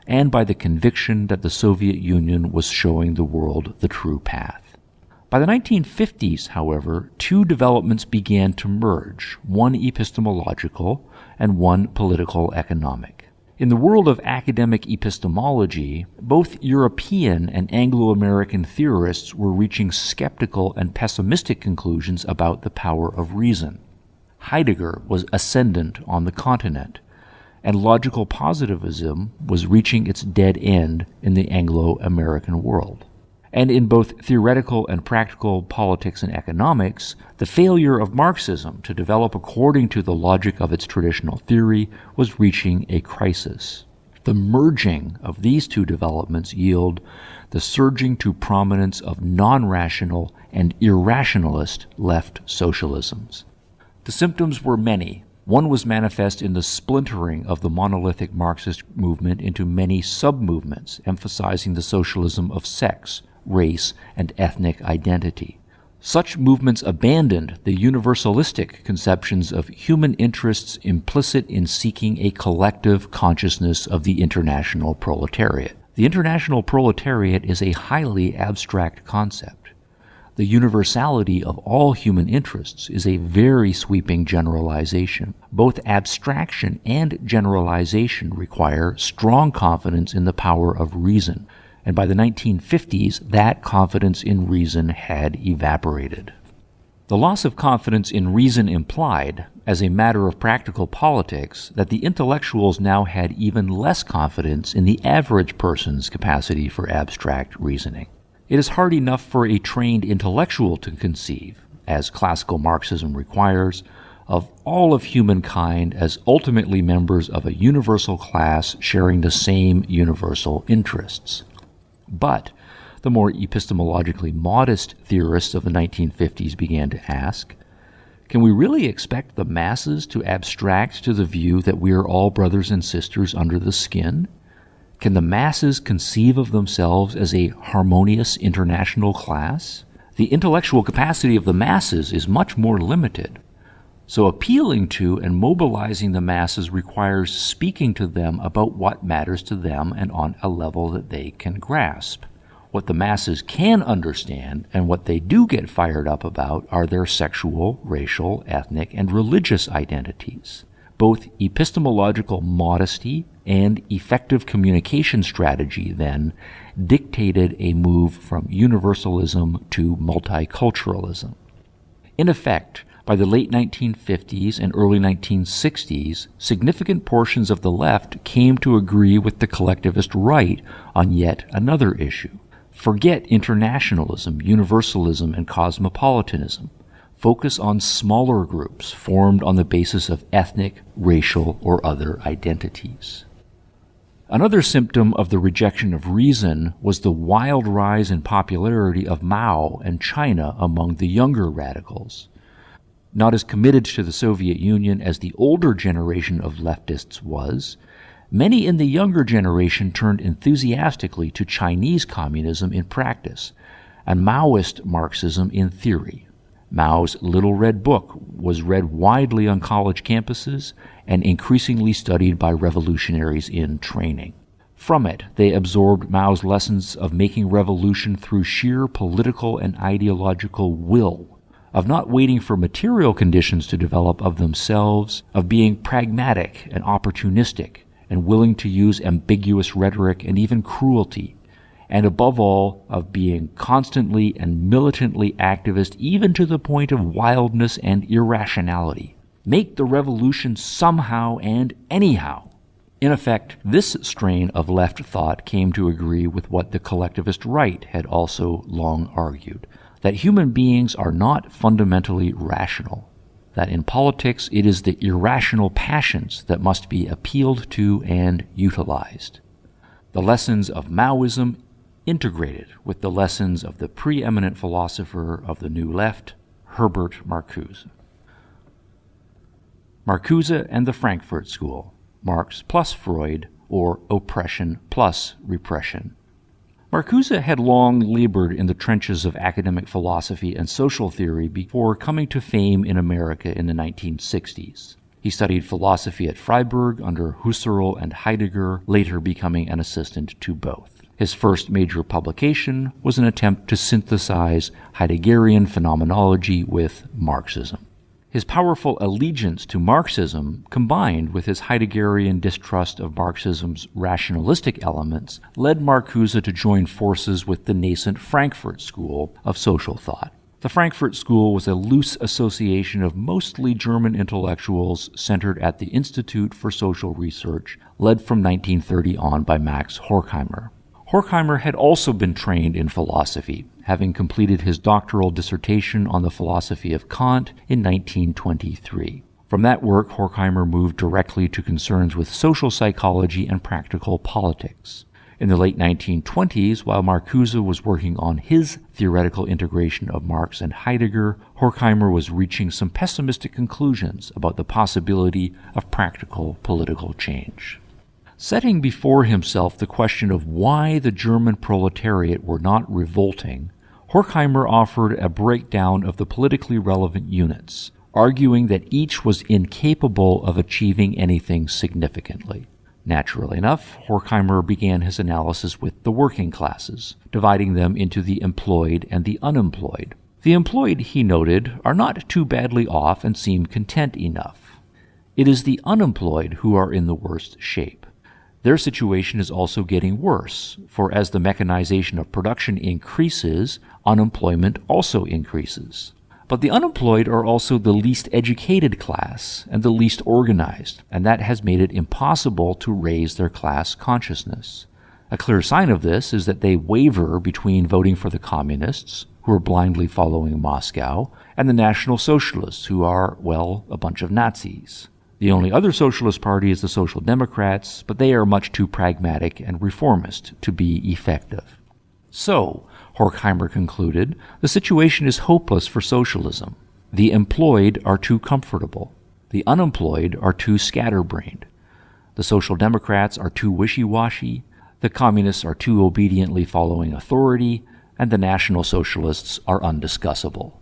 and by the conviction that the Soviet Union was showing the world the true path. By the 1950s, however, 2 developments began to merge, one epistemological and one political economic. In the world of academic epistemology, both European and Anglo-American theorists were reaching skeptical and pessimistic conclusions about the power of reason. Heidegger was ascendant on the continent, and logical positivism was reaching its dead end in the Anglo-American world. And in both theoretical and practical politics and economics, the failure of Marxism to develop according to the logic of its traditional theory was reaching a crisis. The merging of these 2 developments yield the surging to prominence of non-rational and irrationalist left socialisms. The symptoms were many. One was manifest in the splintering of the monolithic Marxist movement into many sub-movements, emphasizing the socialism of sex, race, and ethnic identity. Such movements abandoned the universalistic conceptions of human interests implicit in seeking a collective consciousness of the international proletariat. The international proletariat is a highly abstract concept. The universality of all human interests is a very sweeping generalization. Both abstraction and generalization require strong confidence in the power of reason, and by the 1950s, that confidence in reason had evaporated. The loss of confidence in reason implied, as a matter of practical politics, that the intellectuals now had even less confidence in the average person's capacity for abstract reasoning. It is hard enough for a trained intellectual to conceive, as classical Marxism requires, of all of humankind as ultimately members of a universal class sharing the same universal interests. But the more epistemologically modest theorists of the 1950s began to ask, can we really expect the masses to abstract to the view that we are all brothers and sisters under the skin? Can the masses conceive of themselves as a harmonious international class? The intellectual capacity of the masses is much more limited. So appealing to and mobilizing the masses requires speaking to them about what matters to them and on a level that they can grasp. What the masses can understand and what they do get fired up about are their sexual, racial, ethnic, and religious identities. Both epistemological modesty and effective communication strategy, then, dictated a move from universalism to multiculturalism. In effect, by the late 1950s and early 1960s, significant portions of the left came to agree with the collectivist right on yet another issue. Forget internationalism, universalism, and cosmopolitanism. focus on smaller groups formed on the basis of ethnic, racial, or other identities. Another symptom of the rejection of reason was the wild rise in popularity of Mao and China among the younger radicals. Not as committed to the Soviet Union as the older generation of leftists was, many in the younger generation turned enthusiastically to Chinese communism in practice and Maoist Marxism in theory. Mao's Little Red Book was read widely on college campuses and increasingly studied by revolutionaries in training. From it, they absorbed Mao's lessons of making revolution through sheer political and ideological will, of not waiting for material conditions to develop of themselves, of being pragmatic and opportunistic and willing to use ambiguous rhetoric and even cruelty, and above all, of being constantly and militantly activist even to the point of wildness and irrationality. Make the revolution somehow and anyhow. In effect, this strain of left thought came to agree with what the collectivist right had also long argued, that human beings are not fundamentally rational, that in politics it is the irrational passions that must be appealed to and utilized. The lessons of Maoism integrated with the lessons of the preeminent philosopher of the New Left, Herbert Marcuse. Marcuse and the Frankfurt School, Marx plus Freud, or oppression plus repression. Marcuse had long labored in the trenches of academic philosophy and social theory before coming to fame in America in the 1960s. He studied philosophy at Freiburg under Husserl and Heidegger, later becoming an assistant to both. His first major publication was an attempt to synthesize Heideggerian phenomenology with Marxism. His powerful allegiance to Marxism, combined with his Heideggerian distrust of Marxism's rationalistic elements, led Marcuse to join forces with the nascent Frankfurt School of social thought. The Frankfurt School was a loose association of mostly German intellectuals centered at the Institute for Social Research, led from 1930 on by Max Horkheimer. Horkheimer had also been trained in philosophy, having completed his doctoral dissertation on the philosophy of Kant in 1923. From that work, Horkheimer moved directly to concerns with social psychology and practical politics. In the late 1920s, while Marcuse was working on his theoretical integration of Marx and Heidegger, Horkheimer was reaching some pessimistic conclusions about the possibility of practical political change. Setting before himself the question of why the German proletariat were not revolting, Horkheimer offered a breakdown of the politically relevant units, arguing that each was incapable of achieving anything significantly. Naturally enough, Horkheimer began his analysis with the working classes, dividing them into the employed and the unemployed. The employed, he noted, are not too badly off and seem content enough. It is the unemployed who are in the worst shape. Their situation is also getting worse, for as the mechanization of production increases, unemployment also increases. But the unemployed are also the least educated class and the least organized, and that has made it impossible to raise their class consciousness. A clear sign of this is that they waver between voting for the communists, who are blindly following Moscow, and the National Socialists, who are, well, a bunch of Nazis. The only other socialist party is the Social Democrats, but they are much too pragmatic and reformist to be effective. So, Horkheimer concluded, the situation is hopeless for socialism. The employed are too comfortable. The unemployed are too scatterbrained. The Social Democrats are too wishy-washy. The communists are too obediently following authority. And the National Socialists are undiscussable.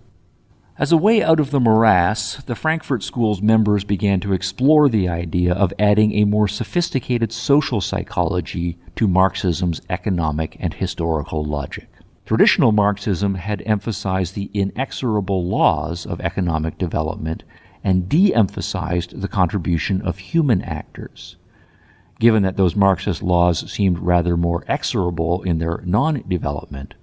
As a way out of the morass, the Frankfurt School's members began to explore the idea of adding a more sophisticated social psychology to Marxism's economic and historical logic. Traditional Marxism had emphasized the inexorable laws of economic development and de-emphasized the contribution of human actors. Given that those Marxist laws seemed rather more exorable in their non-development,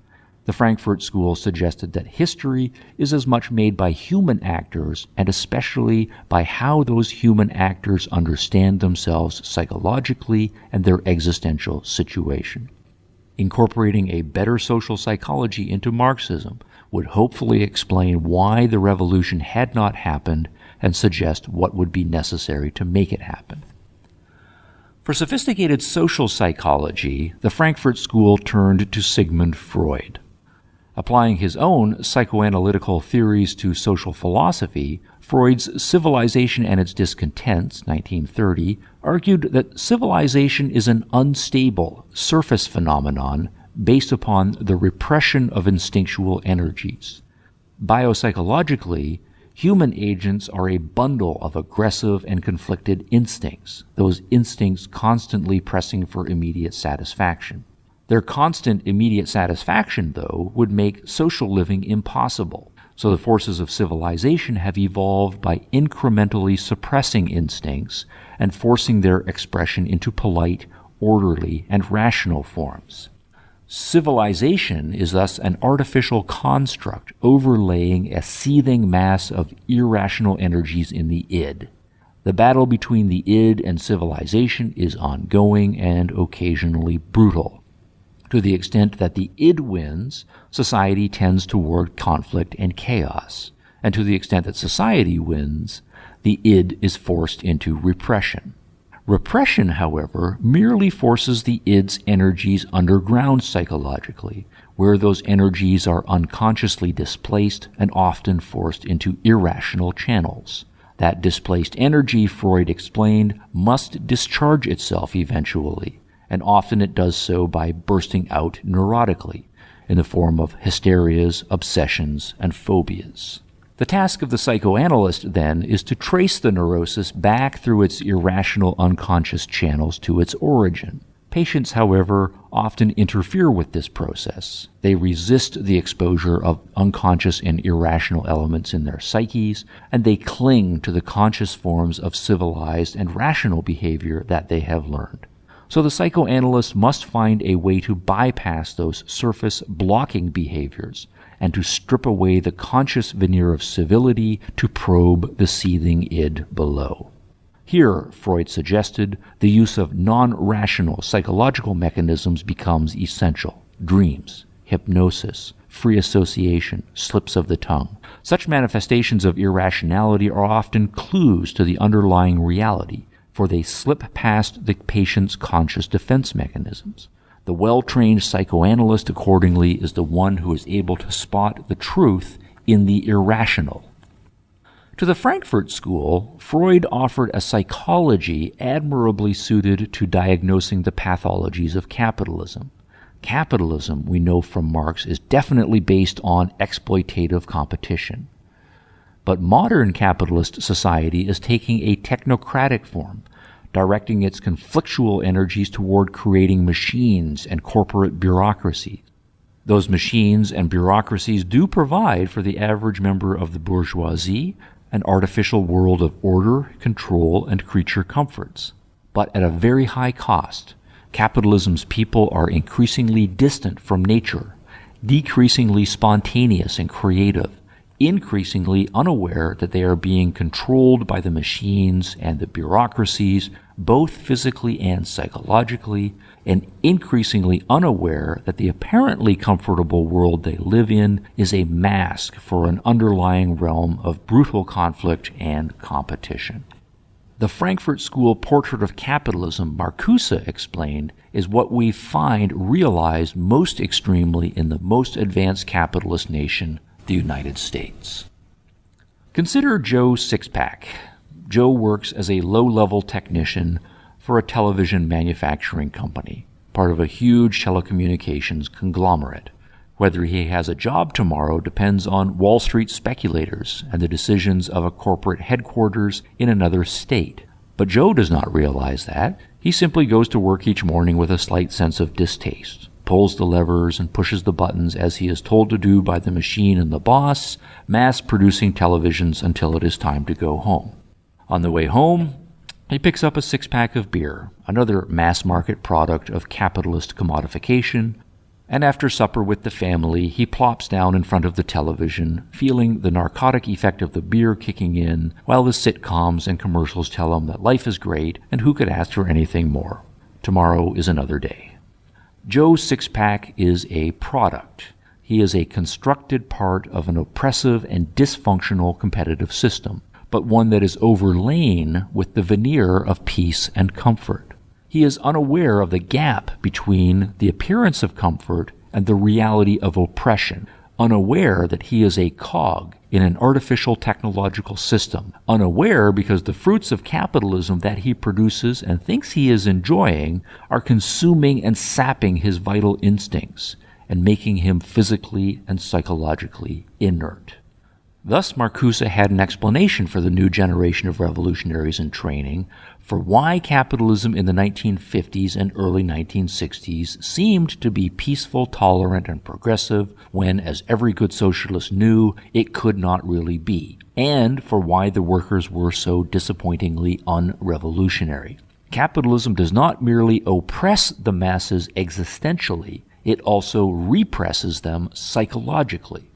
the Frankfurt School suggested that history is as much made by human actors, and especially by how those human actors understand themselves psychologically and their existential situation. Incorporating a better social psychology into Marxism would hopefully explain why the revolution had not happened and suggest what would be necessary to make it happen. For sophisticated social psychology, the Frankfurt School turned to Sigmund Freud. Applying his own psychoanalytical theories to social philosophy, Freud's Civilization and Its Discontents, 1930, argued that civilization is an unstable, surface phenomenon based upon the repression of instinctual energies. Biopsychologically, human agents are a bundle of aggressive and conflicted instincts, those instincts constantly pressing for immediate satisfaction. Their constant immediate satisfaction, though, would make social living impossible, so the forces of civilization have evolved by incrementally suppressing instincts and forcing their expression into polite, orderly, and rational forms. Civilization is thus an artificial construct overlaying a seething mass of irrational energies in the id. The battle between the id and civilization is ongoing and occasionally brutal. To the extent that the id wins, society tends toward conflict and chaos. And to the extent that society wins, the id is forced into repression. Repression, however, merely forces the id's energies underground psychologically, where those energies are unconsciously displaced and often forced into irrational channels. That displaced energy, Freud explained, must discharge itself eventually, and often it does so by bursting out neurotically, in the form of hysterias, obsessions, and phobias. The task of the psychoanalyst, then, is to trace the neurosis back through its irrational unconscious channels to its origin. Patients, however, often interfere with this process. They resist the exposure of unconscious and irrational elements in their psyches, and they cling to the conscious forms of civilized and rational behavior that they have learned. So the psychoanalyst must find a way to bypass those surface blocking behaviors and to strip away the conscious veneer of civility to probe the seething id below. Here, Freud suggested, the use of non-rational psychological mechanisms becomes essential. Dreams, hypnosis, free association, slips of the tongue. Such manifestations of irrationality are often clues to the underlying reality, for they slip past the patient's conscious defense mechanisms. The well-trained psychoanalyst, accordingly, is the one who is able to spot the truth in the irrational. To the Frankfurt School, Freud offered a psychology admirably suited to diagnosing the pathologies of capitalism. Capitalism, we know from Marx, is definitely based on exploitative competition. But modern capitalist society is taking a technocratic form, directing its conflictual energies toward creating machines and corporate bureaucracies. Those machines and bureaucracies do provide for the average member of the bourgeoisie an artificial world of order, control, and creature comforts. But at a very high cost, capitalism's people are increasingly distant from nature, decreasingly spontaneous and creative, increasingly unaware that they are being controlled by the machines and the bureaucracies, both physically and psychologically, and increasingly unaware that the apparently comfortable world they live in is a mask for an underlying realm of brutal conflict and competition. The Frankfurt School portrait of capitalism, Marcuse explained, is what we find realized most extremely in the most advanced capitalist nation, the United States. Consider Joe Sixpack. Joe works as a low-level technician for a television manufacturing company, part of a huge telecommunications conglomerate. Whether he has a job tomorrow depends on Wall Street speculators and the decisions of a corporate headquarters in another state. But Joe does not realize that. He simply goes to work each morning with a slight sense of distaste, pulls the levers and pushes the buttons as he is told to do by the machine and the boss, mass-producing televisions until it is time to go home. On the way home, he picks up a six-pack of beer, another mass-market product of capitalist commodification, and after supper with the family, he plops down in front of the television, feeling the narcotic effect of the beer kicking in, while the sitcoms and commercials tell him that life is great and who could ask for anything more. Tomorrow is another day. Joe Sixpack is a product. he is a constructed part of an oppressive and dysfunctional competitive system, but one that is overlain with the veneer of peace and comfort. He is unaware of the gap between the appearance of comfort and the reality of oppression, unaware that he is a cog in an artificial technological system, unaware because the fruits of capitalism that he produces and thinks he is enjoying are consuming and sapping his vital instincts and making him physically and psychologically inert. Thus, Marcuse had an explanation for the new generation of revolutionaries in training for why capitalism in the 1950s and early 1960s seemed to be peaceful, tolerant, and progressive when, as every good socialist knew, it could not really be, and for why the workers were so disappointingly unrevolutionary. Capitalism does not merely oppress the masses existentially, it also represses them psychologically.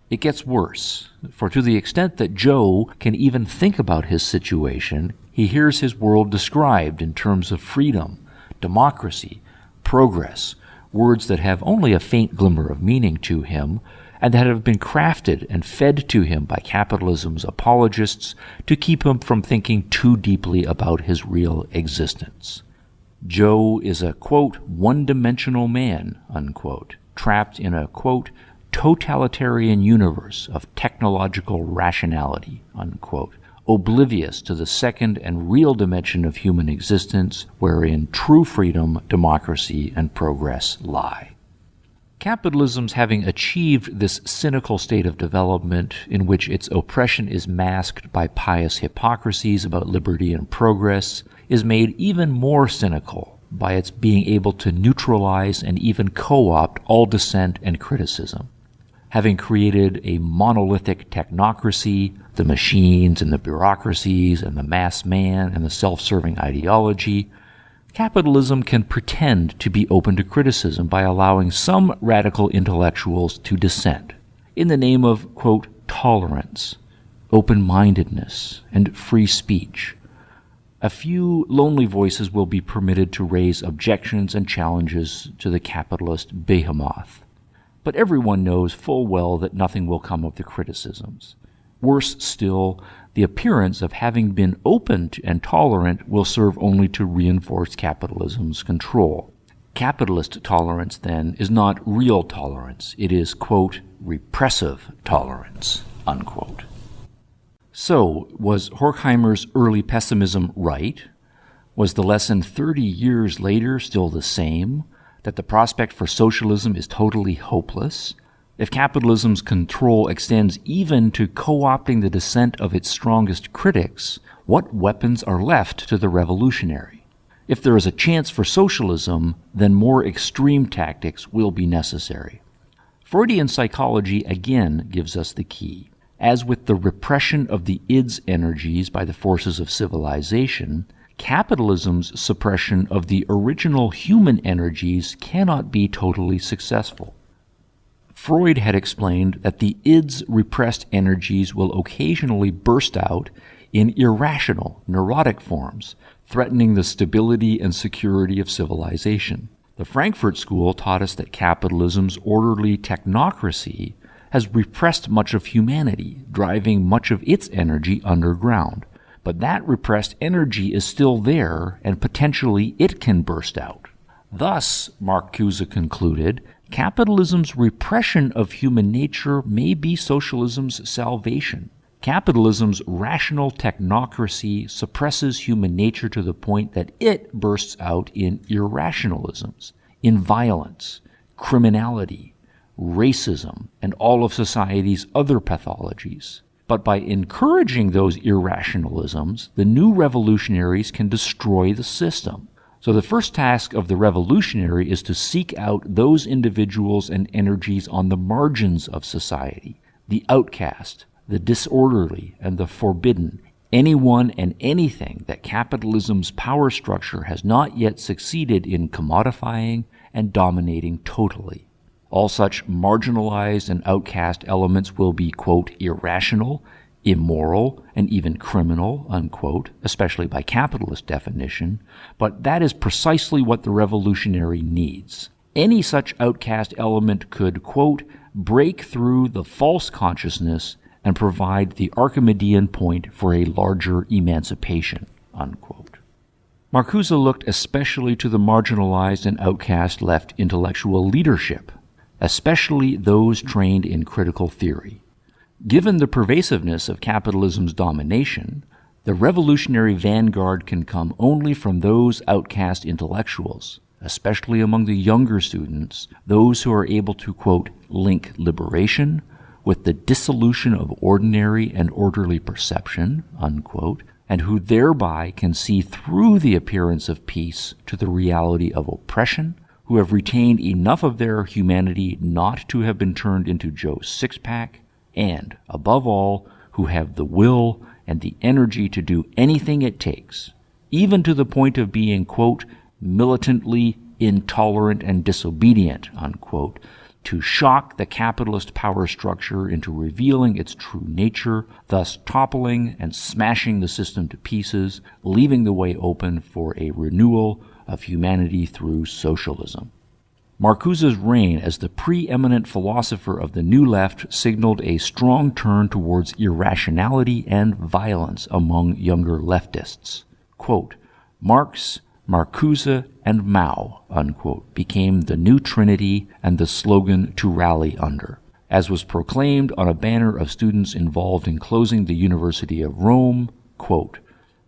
It gets worse, for to the extent that Joe can even think about his situation, he hears his world described in terms of freedom, democracy, progress, words that have only a faint glimmer of meaning to him, and that have been crafted and fed to him by capitalism's apologists to keep him from thinking too deeply about his real existence. Joe is a, quote, one-dimensional man, unquote, trapped in a, quote, totalitarian universe of technological rationality, unquote, oblivious to the second and real dimension of human existence wherein true freedom, democracy, and progress lie. Capitalism's having achieved this cynical state of development in which its oppression is masked by pious hypocrisies about liberty and progress is made even more cynical by its being able to neutralize and even co-opt all dissent and criticism. Having created a monolithic technocracy, the machines and the bureaucracies and the mass man and the self-serving ideology, capitalism can pretend to be open to criticism by allowing some radical intellectuals to dissent in the name of, quote, tolerance, open-mindedness, and free speech. A few lonely voices will be permitted to raise objections and challenges to the capitalist behemoth. But everyone knows full well that nothing will come of the criticisms. Worse still, the appearance of having been open and tolerant will serve only to reinforce capitalism's control. Capitalist tolerance, then, is not real tolerance. It is, quote, repressive tolerance, unquote. So, was Horkheimer's early pessimism right? Was the lesson 30 years later still the same? That the prospect for socialism is totally hopeless? If capitalism's control extends even to co-opting the dissent of its strongest critics, what weapons are left to the revolutionary? If there is a chance for socialism, then more extreme tactics will be necessary. Freudian psychology again gives us the key. As with the repression of the id's energies by the forces of civilization, capitalism's suppression of the original human energies cannot be totally successful. Freud had explained that the id's repressed energies will occasionally burst out in irrational, neurotic forms, threatening the stability and security of civilization. The Frankfurt School taught us that capitalism's orderly technocracy has repressed much of humanity, driving much of its energy underground. But that repressed energy is still there, and potentially it can burst out. Thus, Marcuse concluded, capitalism's repression of human nature may be socialism's salvation. Capitalism's rational technocracy suppresses human nature to the point that it bursts out in irrationalisms, in violence, criminality, racism, and all of society's other pathologies. But by encouraging those irrationalisms, the new revolutionaries can destroy the system. So the first task of the revolutionary is to seek out those individuals and energies on the margins of society, the outcast, the disorderly, and the forbidden, anyone and anything that capitalism's power structure has not yet succeeded in commodifying and dominating totally. All such marginalized and outcast elements will be, quote, irrational, immoral, and even criminal, unquote, especially by capitalist definition, but that is precisely what the revolutionary needs. Any such outcast element could, quote, break through the false consciousness and provide the Archimedean point for a larger emancipation, unquote. Marcuse looked especially to the marginalized and outcast left intellectual leadership, especially those trained in critical theory. Given the pervasiveness of capitalism's domination, the revolutionary vanguard can come only from those outcast intellectuals, especially among the younger students, those who are able to, quote, link liberation with the dissolution of ordinary and orderly perception, unquote, and who thereby can see through the appearance of peace to the reality of oppression, who have retained enough of their humanity not to have been turned into Joe's six-pack, and, above all, who have the will and the energy to do anything it takes, even to the point of being, quote, militantly intolerant and disobedient, unquote, to shock the capitalist power structure into revealing its true nature, thus toppling and smashing the system to pieces, leaving the way open for a renewal of humanity through socialism. Marcuse's reign as the preeminent philosopher of the New Left signaled a strong turn towards irrationality and violence among younger leftists. Quote, Marx, Marcuse, and Mao, unquote, became the new trinity and the slogan to rally under, as was proclaimed on a banner of students involved in closing the University of Rome, quote,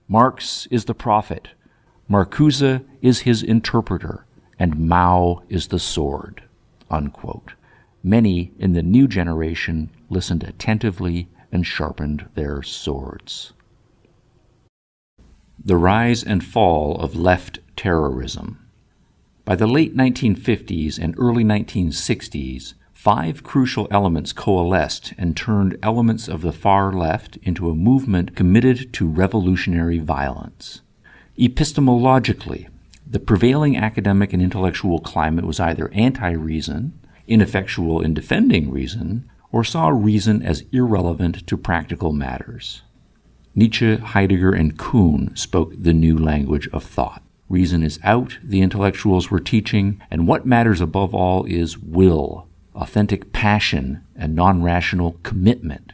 Marx is the prophet, Marcuse is his interpreter, and Mao is the sword, unquote. Many in the new generation listened attentively and sharpened their swords. The rise and fall of left terrorism. By the late 1950s and early 1960s, 5 crucial elements coalesced and turned elements of the far left into a movement committed to revolutionary violence. Epistemologically, the prevailing academic and intellectual climate was either anti-reason, ineffectual in defending reason, or saw reason as irrelevant to practical matters. Nietzsche, Heidegger, and Kuhn spoke the new language of thought. Reason is out, the intellectuals were teaching, and what matters above all is will, authentic passion, and non-rational commitment.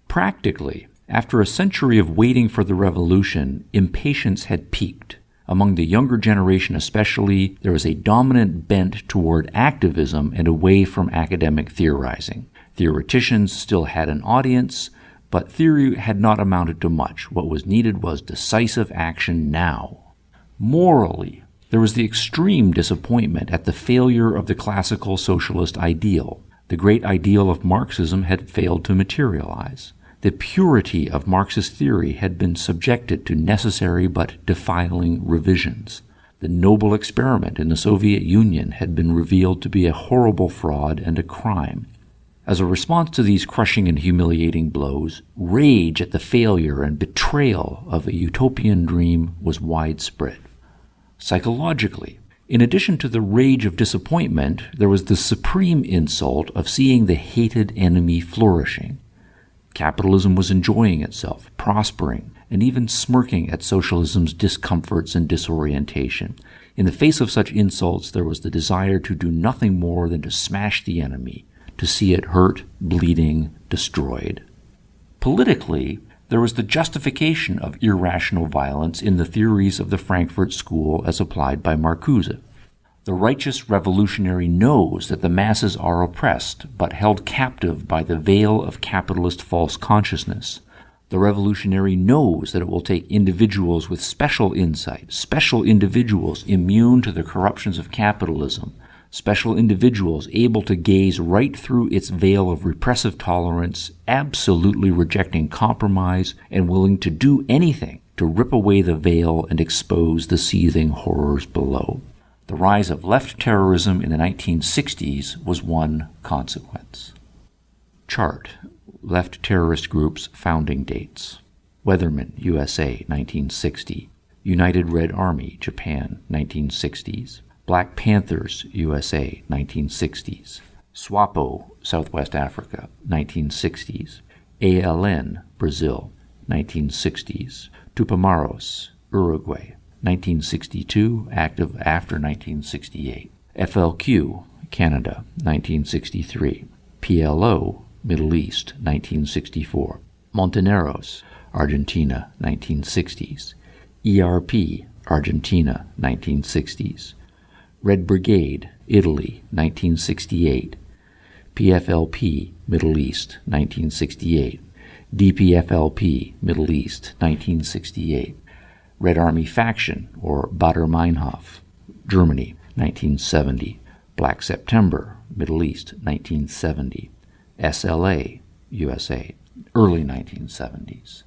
Practically, after a century of waiting for the revolution, impatience had peaked. Among the younger generation especially, there was a dominant bent toward activism and away from academic theorizing. Theoreticians still had an audience, but theory had not amounted to much. What was needed was decisive action now. Morally, there was the extreme disappointment at the failure of the classical socialist ideal. The great ideal of Marxism had failed to materialize. The purity of Marxist theory had been subjected to necessary but defiling revisions. The noble experiment in the Soviet Union had been revealed to be a horrible fraud and a crime. As a response to these crushing and humiliating blows, rage at the failure and betrayal of a utopian dream was widespread. Psychologically, in addition to the rage of disappointment, there was the supreme insult of seeing the hated enemy flourishing. Capitalism was enjoying itself, prospering, and even smirking at socialism's discomforts and disorientation. In the face of such insults, there was the desire to do nothing more than to smash the enemy, to see it hurt, bleeding, destroyed. Politically, there was the justification of irrational violence in the theories of the Frankfurt School as applied by Marcuse. The righteous revolutionary knows that the masses are oppressed, but held captive by the veil of capitalist false consciousness. The revolutionary knows that it will take individuals with special insight, special individuals immune to the corruptions of capitalism, special individuals able to gaze right through its veil of repressive tolerance, absolutely rejecting compromise, and willing to do anything to rip away the veil and expose the seething horrors below. The rise of left terrorism in the 1960s was one consequence. Chart: Left terrorist groups founding dates. Weatherman, USA, 1960. United Red Army, Japan, 1960s. Black Panthers, USA, 1960s. SWAPO, Southwest Africa, 1960s. ALN, Brazil, 1960s. Tupamaros, Uruguay, 1962, active after 1968. FLQ, Canada, 1963. PLO, Middle East, 1964. Montoneros, Argentina, 1960s. ERP, Argentina, 1960s. Red Brigade, Italy, 1968. PFLP, Middle East, 1968. DPFLP, Middle East, 1968. Red Army Faction, or Baader Meinhof, Germany, 1970. Black September, Middle East, 1970. SLA, USA, early 1970s.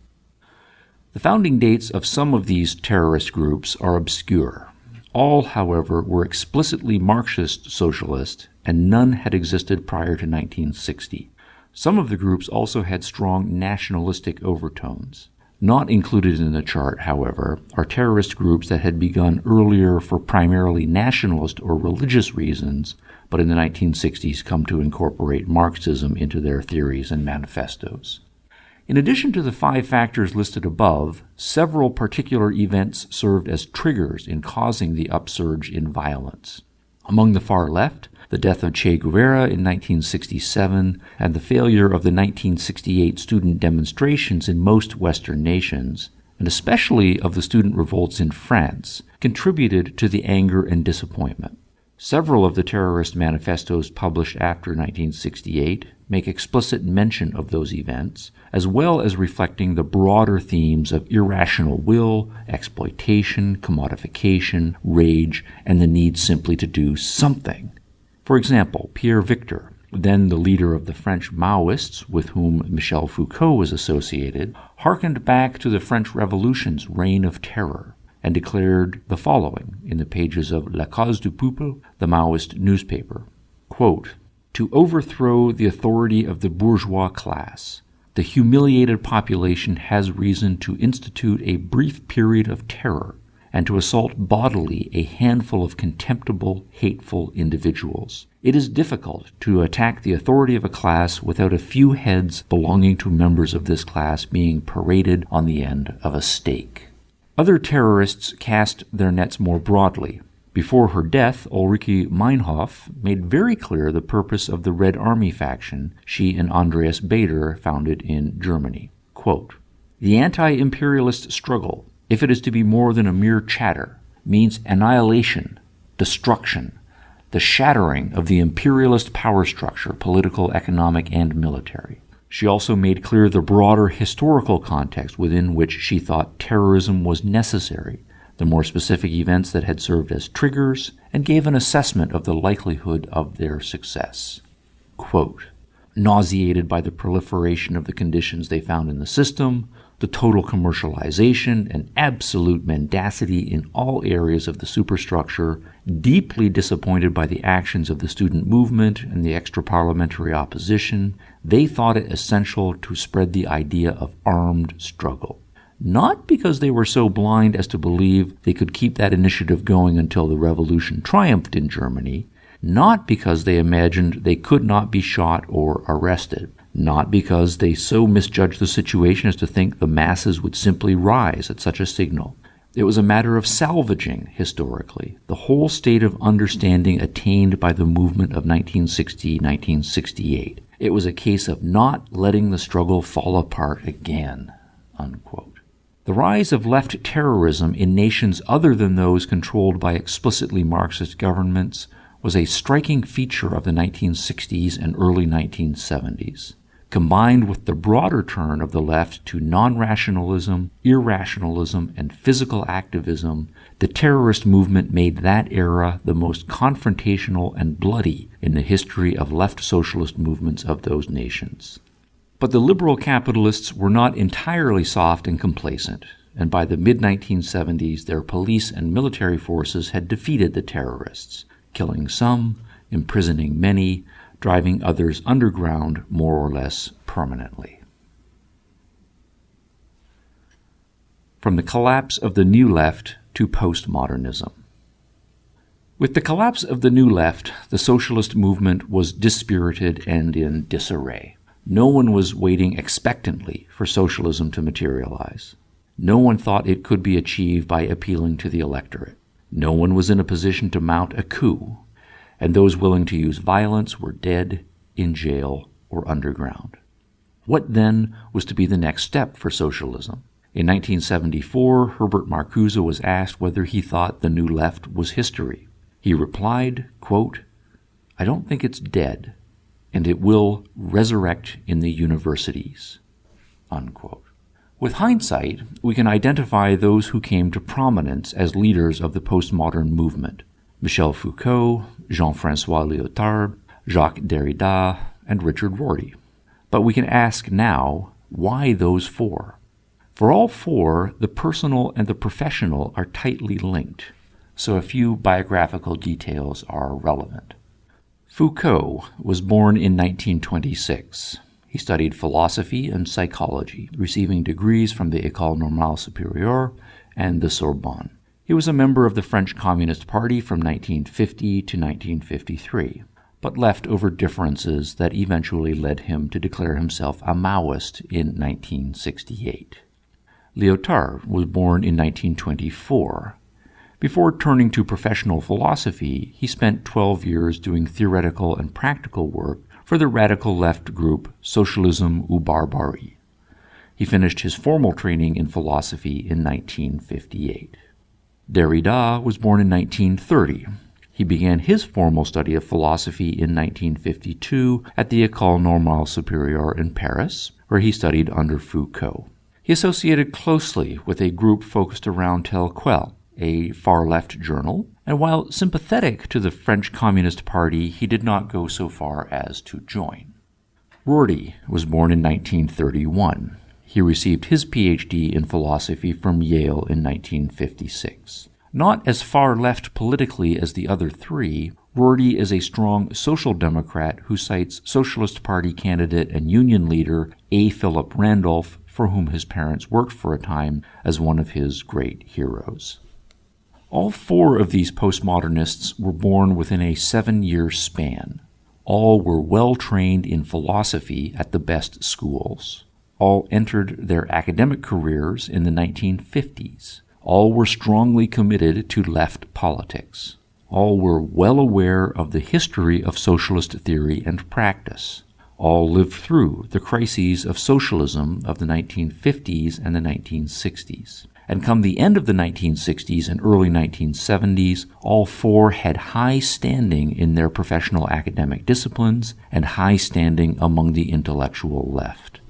The founding dates of some of these terrorist groups are obscure. All, however, were explicitly Marxist socialist, and none had existed prior to 1960. Some of the groups also had strong nationalistic overtones. Not included in the chart, however, are terrorist groups that had begun earlier for primarily nationalist or religious reasons, but in the 1960s come to incorporate Marxism into their theories and manifestos. In addition to the 5 factors listed above, several particular events served as triggers in causing the upsurge in violence. Among the far left, the death of Che Guevara in 1967 and the failure of the 1968 student demonstrations in most Western nations, and especially of the student revolts in France, contributed to the anger and disappointment. Several of the terrorist manifestos published after 1968 make explicit mention of those events, as well as reflecting the broader themes of irrational will, exploitation, commodification, rage, and the need simply to do something. For example, Pierre Victor, then the leader of the French Maoists with whom Michel Foucault was associated, hearkened back to the French Revolution's reign of terror and declared the following in the pages of La Cause du Peuple, the Maoist newspaper, quote, "To overthrow the authority of the bourgeois class, the humiliated population has reason to institute a brief period of terror and to assault bodily a handful of contemptible, hateful individuals. It is difficult to attack the authority of a class without a few heads belonging to members of this class being paraded on the end of a stake." Other terrorists cast their nets more broadly. Before her death, Ulrike Meinhof made very clear the purpose of the Red Army faction she and Andreas Bader founded in Germany. Quote, "The anti-imperialist struggle, if it is to be more than a mere chatter, means annihilation, destruction, the shattering of the imperialist power structure, political, economic, and military." She also made clear the broader historical context within which she thought terrorism was necessary, the more specific events that had served as triggers, and gave an assessment of the likelihood of their success. Quote, "Nauseated by the proliferation of the conditions they found in the system, the total commercialization and absolute mendacity in all areas of the superstructure, deeply disappointed by the actions of the student movement and the extra-parliamentary opposition, they thought it essential to spread the idea of armed struggle. Not because they were so blind as to believe they could keep that initiative going until the revolution triumphed in Germany, not because they imagined they could not be shot or arrested, not because they so misjudged the situation as to think the masses would simply rise at such a signal. It was a matter of salvaging, historically, the whole state of understanding attained by the movement of 1960-1968. It was a case of not letting the struggle fall apart again." Unquote. The rise of left terrorism in nations other than those controlled by explicitly Marxist governments was a striking feature of the 1960s and early 1970s. Combined with the broader turn of the left to non-rationalism, irrationalism, and physical activism, the terrorist movement made that era the most confrontational and bloody in the history of left socialist movements of those nations. But the liberal capitalists were not entirely soft and complacent, and by the mid-1970s their police and military forces had defeated the terrorists, killing some, imprisoning many, driving others underground more or less permanently. From the collapse of the New Left to postmodernism. With the collapse of the New Left, the socialist movement was dispirited and in disarray. No one was waiting expectantly for socialism to materialize. No one thought it could be achieved by appealing to the electorate. No one was in a position to mount a coup, and those willing to use violence were dead, in jail, or underground. What then was to be the next step for socialism? In 1974, Herbert Marcuse was asked whether he thought the New Left was history. He replied, quote, "I don't think it's dead, and it will resurrect in the universities," unquote. With hindsight, we can identify those who came to prominence as leaders of the postmodern movement: Michel Foucault, Jean-François Lyotard, Jacques Derrida, and Richard Rorty. But we can ask now, why those four? For all four, the personal and the professional are tightly linked, so a few biographical details are relevant. Foucault was born in 1926. He studied philosophy and psychology, receiving degrees from the École Normale Supérieure and the Sorbonne. He was a member of the French Communist Party from 1950 to 1953, but left over differences that eventually led him to declare himself a Maoist in 1968. Lyotard was born in 1924. Before turning to professional philosophy, he spent 12 years doing theoretical and practical work for the radical left group Socialism ou Barbarie. He finished his formal training in philosophy in 1958. Derrida was born in 1930. He began his formal study of philosophy in 1952 at the École Normale Supérieure in Paris, where he studied under Foucault. He associated closely with a group focused around Tel Quel, a far-left journal, and while sympathetic to the French Communist Party, he did not go so far as to join. Rorty was born in 1931. He received his PhD in philosophy from Yale in 1956. Not as far-left politically as the other three, Rorty is a strong social democrat who cites Socialist Party candidate and union leader A. Philip Randolph, for whom his parents worked for a time, as one of his great heroes. All four of these postmodernists were born within a 7-year span. All were well-trained in philosophy at the best schools. All entered their academic careers in the 1950s. All were strongly committed to left politics. All were well aware of the history of socialist theory and practice. All lived through the crises of socialism of the 1950s and the 1960s. And come the end of the 1960s and early 1970s, all four had high standing in their professional academic disciplines and high standing among the intellectual left.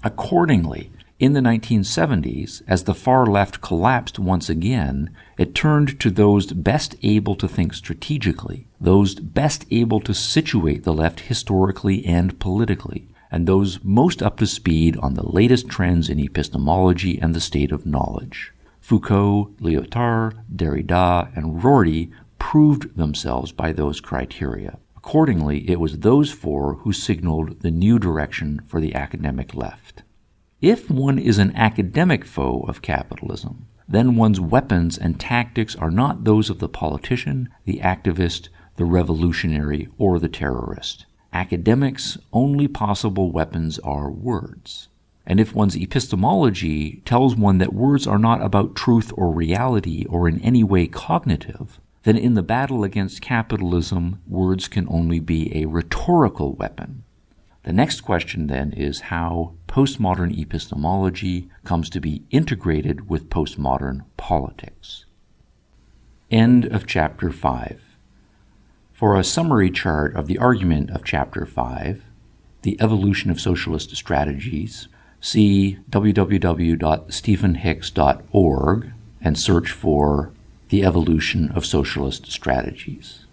Accordingly, in the 1970s, as the far left collapsed once again, it turned to those best able to think strategically, those best able to situate the left historically and politically, and those most up to speed on the latest trends in epistemology and the state of knowledge. Foucault, Lyotard, Derrida, and Rorty proved themselves by those criteria. Accordingly, it was those four who signaled the new direction for the academic left. If one is an academic foe of capitalism, then one's weapons and tactics are not those of the politician, the activist, the revolutionary, or the terrorist. Academics' only possible weapons are words. And if one's epistemology tells one that words are not about truth or reality or in any way cognitive, then in the battle against capitalism, words can only be a rhetorical weapon. The next question then is how postmodern epistemology comes to be integrated with postmodern politics. End of Chapter 5. For a summary chart of the argument of Chapter 5, The Evolution of Socialist Strategies, see www.stephenhicks.org and search for The Evolution of Socialist Strategies.